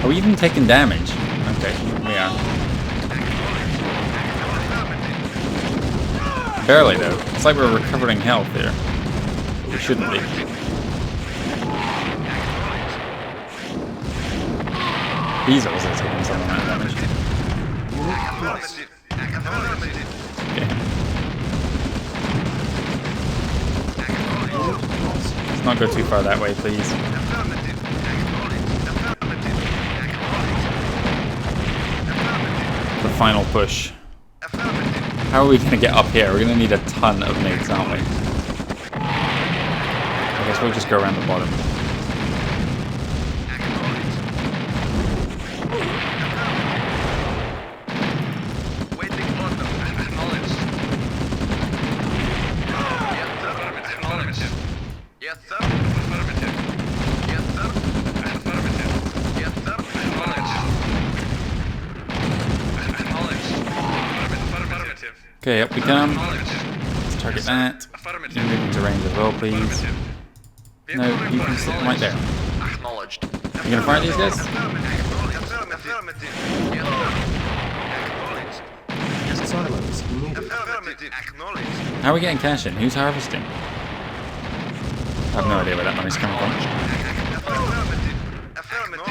Are we even taking damage? Okay, we are. Barely though. It's like we're recovering health here. But we shouldn't be. These are also taking some amount of damage. Okay. Let's not go too far that way, please. The final push. How are we going to get up here? We're going to need a ton of nades, aren't we? I guess we'll just go around the bottom. Yes, sir. Affirmative. Yes, sir. Affirmative. Yes, sir. Affirmative. Okay, up we come. Let's target that. Affirmative. Move into range as well, please. No, you can sit right there. Acknowledged. You gonna fire these guys? Affirmative. Yes, sir. Acknowledged. Silos needed. Affirmative. Acknowledged. How are we getting cash in? Who's harvesting? I have no idea where that money's coming from. Affirmative. Affirmative.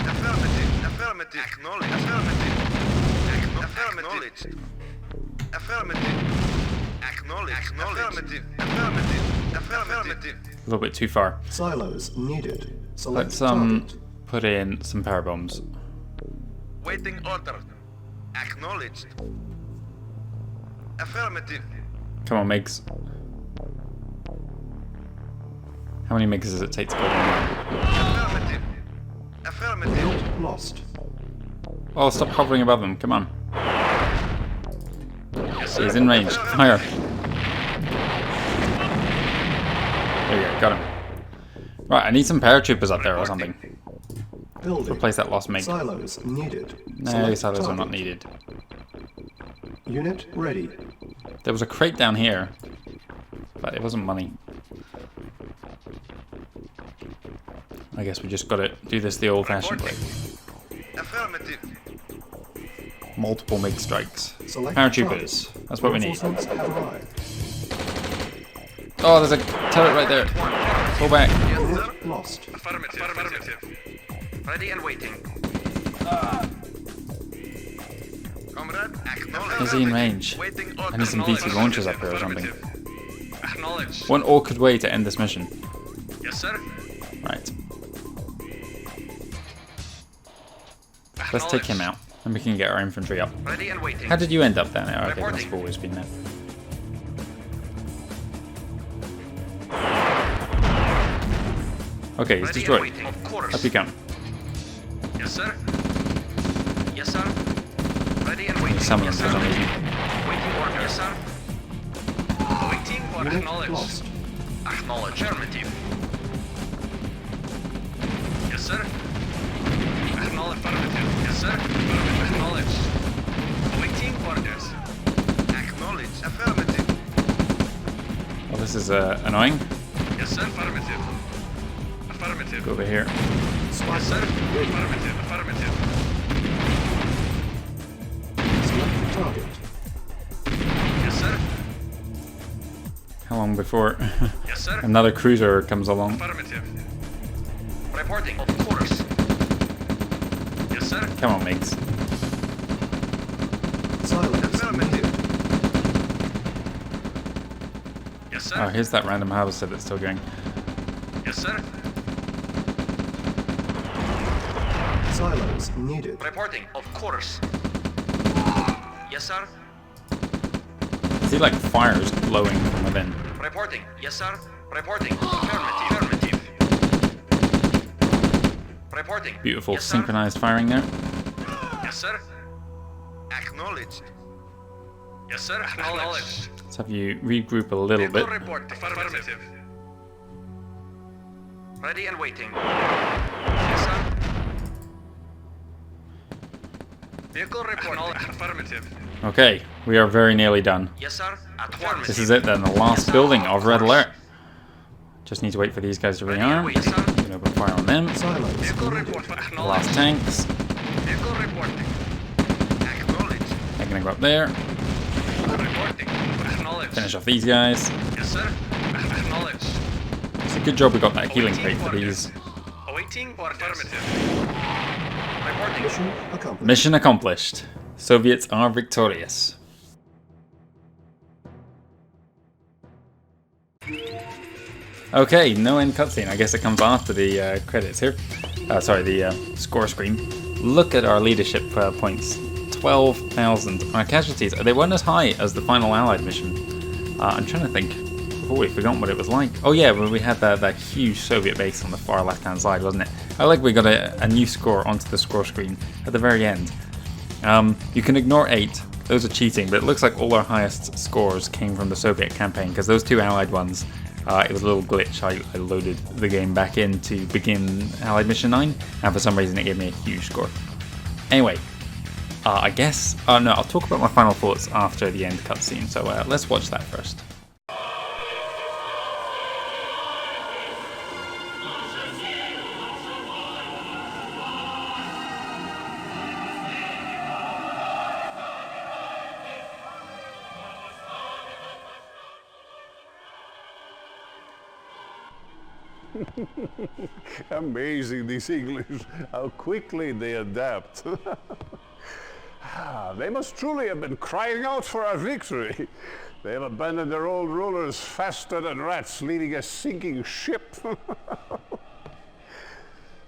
Affirmative. Affirmative. Acknowledged. Affirmative. Affirmative. Affirmative. Acknowledged. Affirmative. Affirmative. Affirmative. A little bit too far. Silos needed. Select Let's target. put in some power bombs. Waiting order. Acknowledged. Affirmative. Come on, Migs. How many Migs does it take to build one? Affirmative. Affirmative. Unit lost. Oh, stop hovering above them. Come on. He's in range. Fire. There you go. Got him. Right, I need some paratroopers up there or something. Building. Replace that lost MiG. Silos needed. No, Select silos are not target. needed. Unit ready. There was a crate down here, but it wasn't money. I guess we just gotta do this the old-fashioned way. Affirmative. Multiple MiG strikes. Select Paratroopers. target. That's what we need. Reinforcements have arrived. Oh, there's a turret right there. Pull back. Yes, sir. Unit lost. Affirmative. Affirmative. Ready and waiting. Comrade, acknowledged. Is he in range? Waiting I order. need some BT launchers up here or something. Affirmative. Acknowledged. One awkward way to end this mission. Yes, sir. Right. Let's take him out, and we can get our infantry up. Ready and waiting. How did you end up down there? Okay, must have always been there. Okay, he's Ready and destroyed. waiting. Of course. Up you come. Yes, sir. Yes, sir. Ready and waiting. Summon him Yes, for sir. some reason. Waiting order. Yes, sir. Waiting for Unit acknowledged. lost. Acknowledge. Affirmative. Yes, sir. Acknowledge. Affirmative. Yes, sir. Acknowledged. Waiting orders. Acknowledge. Affirmative. Well, this is annoying. Yes, sir. Affirmative. Affirmative. Go over here. Yes, sir. Affirmative. Affirmative. Select target. Yes, sir. How long before Yes, sir. another cruiser comes along? Affirmative. Reporting. Of course. Yes, sir. Come on, Migs. Silos Affirmative. needed. Yes, sir. Oh, here's that random harvester that's still going. Yes, sir. Silos needed. Reporting. Of course. Yes, sir. I see like fires glowing from within. Reporting. Yes, sir. Reporting. Affirmative. Reporting. Beautiful Yes, sir. synchronized firing there. Yes, sir. Acknowledged. Yes, sir. Acknowledged. Let's have you regroup a little bit. Vehicle report. Affirmative. Ready and waiting. Yes, sir. Vehicle report. Affirmative. Okay, we are very nearly done. Yes, sir. Affirmative. This is it then, the last sir. building of Red course. Alert. Just need to wait for these guys to Ready and rearm. waiting. Yes, sir. We can open fire on them. Silos Vehicle needed. report. The last Acknowledged. tanks. Vehicle reporting. Acknowledged. They're gonna go up there. Reporting. Acknowledged. Finish off these guys. Yes, sir. Acknowledged. It's a good job we got that healing crate for these. Awaiting orders. Affirmative. Reporting. Mission accomplished. Mission accomplished. Soviets are victorious. Okay, no end cutscene. I guess it comes after the credits here. Sorry, the score screen. Look at our leadership points. 12,000. Our casualties, they weren't as high as the final Allied mission. I'm trying to think. I've already forgotten what it was like. Oh yeah, when we had that huge Soviet base on the far left-hand side, wasn't it? I like we got a new score onto the score screen at the very end. You can ignore 8. Those are cheating, but it looks like all our highest scores came from the Soviet campaign, because those 2 Allied ones, it was a little glitch. I loaded the game back in to begin Allied Mission 9, and for some reason it gave me a huge score. Anyway, I guess... no, I'll talk about my final thoughts after the end cutscene, so let's watch that first. Amazing, these English, how quickly they adapt. They must truly have been crying out for our victory. They have abandoned their old rulers faster than rats leading a sinking ship.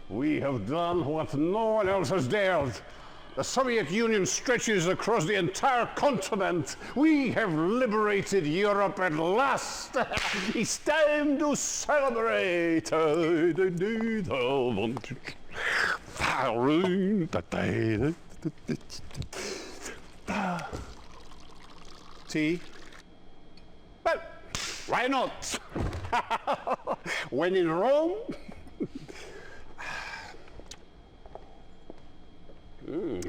We have done what no one else has dared. The Soviet Union stretches across the entire continent. We have liberated Europe at last. It's time to celebrate. Tea? Well, why not? When in Rome.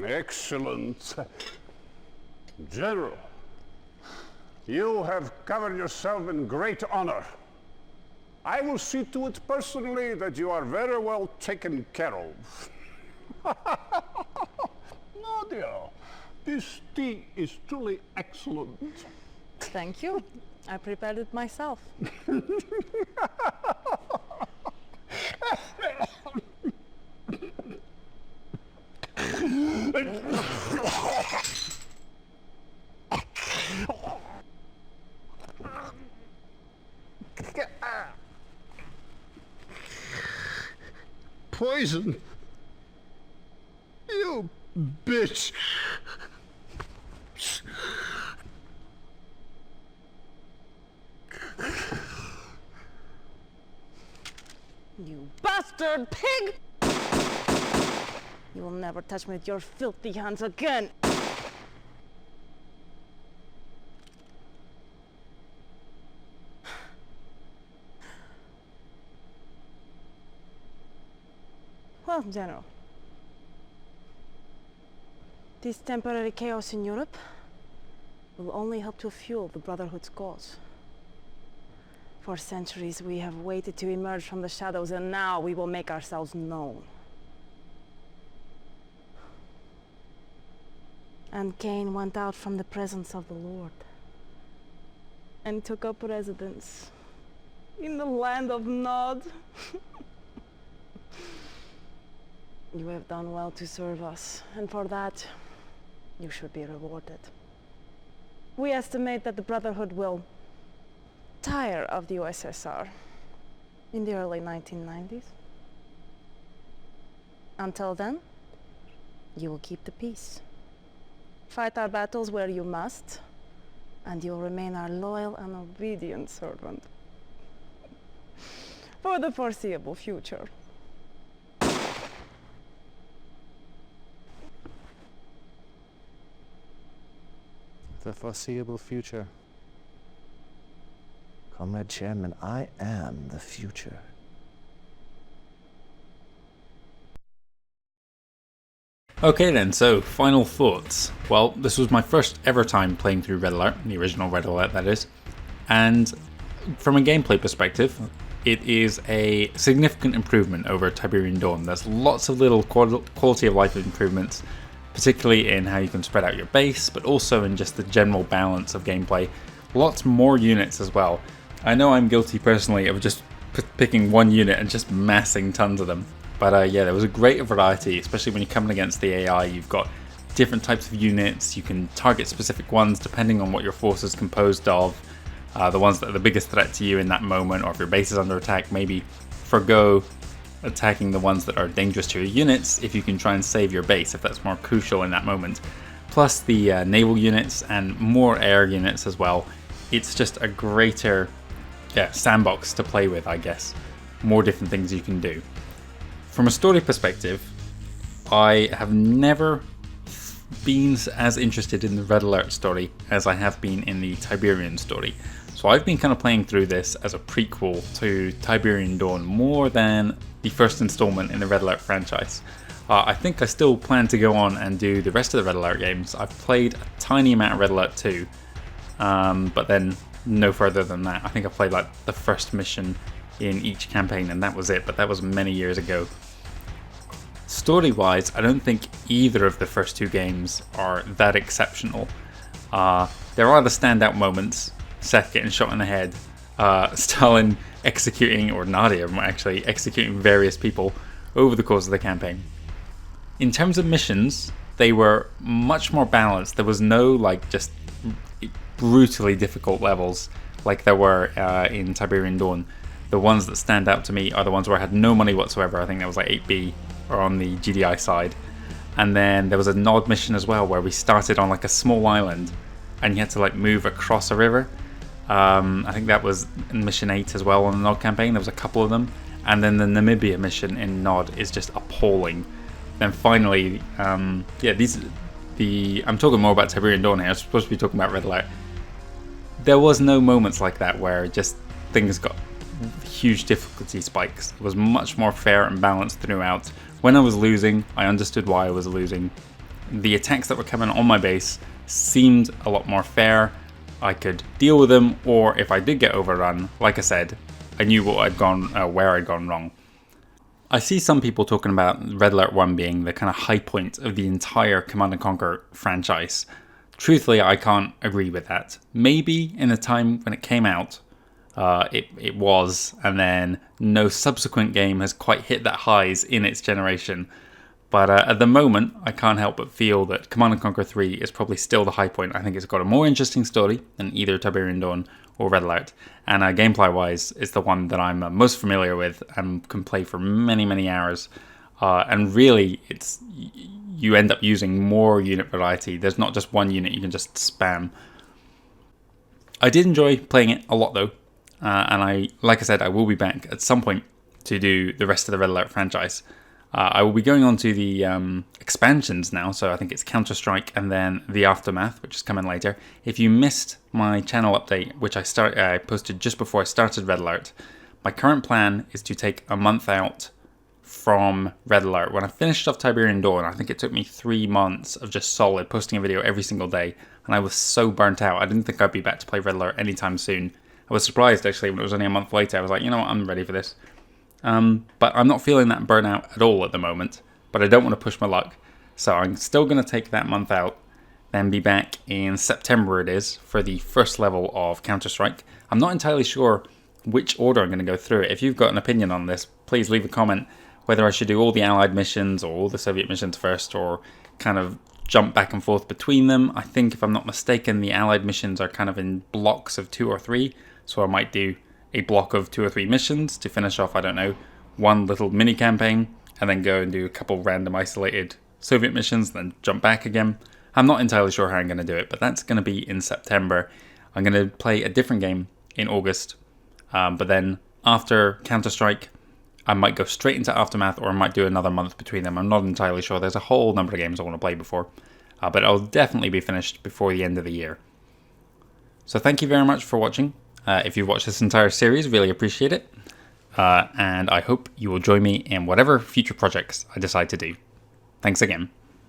Excellent. General, you have covered yourself in great honor. I will see to it personally that you are very well taken care of. Nadia, this tea is truly excellent. Thank you. I prepared it myself. Poison? You bitch! You bastard pig! You will never touch me with your filthy hands again. Well, General, this temporary chaos in Europe will only help to fuel the Brotherhood's cause. For centuries we have waited to emerge from the shadows, and now we will make ourselves known. And Cain went out from the presence of the Lord and took up residence in the land of Nod. You have done well to serve us, and for that, you should be rewarded. We estimate that the Brotherhood will tire of the USSR in the early 1990s. Until then, you will keep the peace. Fight our battles where you must, and you'll remain our loyal and obedient servant for the foreseeable future. The foreseeable future. Comrade Chairman, I am the future. Okay then, so final thoughts. Well, this was my first ever time playing through Red Alert, the original Red Alert that is, and from a gameplay perspective, it is a significant improvement over Tiberian Dawn. There's lots of little quality of life improvements, particularly in how you can spread out your base, but also in just the general balance of gameplay. Lots more units as well. I know I'm guilty personally of just picking one unit and just massing tons of them. But yeah, there was a great variety, especially when you're coming against the AI. You've got different types of units. You can target specific ones depending on what your force is composed of. The ones that are the biggest threat to you in that moment, or if your base is under attack, maybe forgo attacking the ones that are dangerous to your units if you can try and save your base, if that's more crucial in that moment. Plus the naval units and more air units as well. It's just a greater sandbox to play with, I guess. More different things you can do. From a story perspective, I have never been as interested in the Red Alert story as I have been in the Tiberian story. So I've been kind of playing through this as a prequel to Tiberian Dawn more than the first installment in the Red Alert franchise. I think I still plan to go on and do the rest of the Red Alert games. I've played a tiny amount of Red Alert 2, but then no further than that. I think I played like the first mission in each campaign and that was it, but that was many years ago. Story-wise, I don't think either of the first two games are that exceptional. There are the standout moments, Seth getting shot in the head, Stalin executing, or Nadia actually executing various people over the course of the campaign. In terms of missions, they were much more balanced. There was no like just brutally difficult levels like there were in Tiberian Dawn. The ones that stand out to me are the ones where I had no money whatsoever. I think that was like 8B or on the GDI side. And then there was a Nod mission as well where we started on like a small island and you had to like move across a river. I think that was in mission 8 as well on the Nod campaign. There was a couple of them. And then the Namibia mission in Nod is just appalling. Then finally, I'm talking more about Tiberian Dawn here. I was supposed to be talking about Red Alert. There was no moments like that where just things got huge difficulty spikes. It was much more fair and balanced throughout. When I was losing, I understood why I was losing. The attacks that were coming on my base seemed a lot more fair. I could deal with them, or if I did get overrun, like I said, I knew where I'd gone wrong. I see some people talking about Red Alert 1 being the kind of high point of the entire Command & Conquer franchise. Truthfully, I can't agree with that. Maybe in the time when it came out, it was, and then no subsequent game has quite hit that highs in its generation. But at the moment, I can't help but feel that Command & Conquer 3 is probably still the high point. I think it's got a more interesting story than either Tiberian Dawn or Red Alert. And gameplay-wise, it's the one that I'm most familiar with and can play for many, many hours. And really, you end up using more unit variety. There's not just one unit you can just spam. I did enjoy playing it a lot though. And like I said, I will be back at some point to do the rest of the Red Alert franchise. I will be going on to the expansions now, so I think it's Counter-Strike and then The Aftermath, which is coming later. If you missed my channel update, which I posted just before I started Red Alert, my current plan is to take a month out from Red Alert. When I finished off Tiberian Dawn, I think it took me 3 months of just solid posting a video every single day, and I was so burnt out. I didn't think I'd be back to play Red Alert anytime soon. I was surprised actually when it was only a month later. I was like, you know what, I'm ready for this. But I'm not feeling that burnout at all at the moment, but I don't want to push my luck. So I'm still going to take that month out, then be back in September it is, for the first level of Counter-Strike. I'm not entirely sure which order I'm going to go through it. If you've got an opinion on this, please leave a comment whether I should do all the Allied missions or all the Soviet missions first, or kind of jump back and forth between them. I think, if I'm not mistaken, the Allied missions are kind of in blocks of 2 or 3, so I might do a block of 2 or 3 missions to finish off, I don't know, one little mini campaign, and then go and do a couple random isolated Soviet missions, then jump back again. I'm not entirely sure how I'm going to do it, but that's going to be in September. I'm going to play a different game in August, but then after Counter-Strike, I might go straight into Aftermath, or I might do another month between them. I'm not entirely sure. There's a whole number of games I want to play before, but I'll definitely be finished before the end of the year. So thank you very much for watching. If you've watched this entire series, really appreciate it. And I hope you will join me in whatever future projects I decide to do. Thanks again.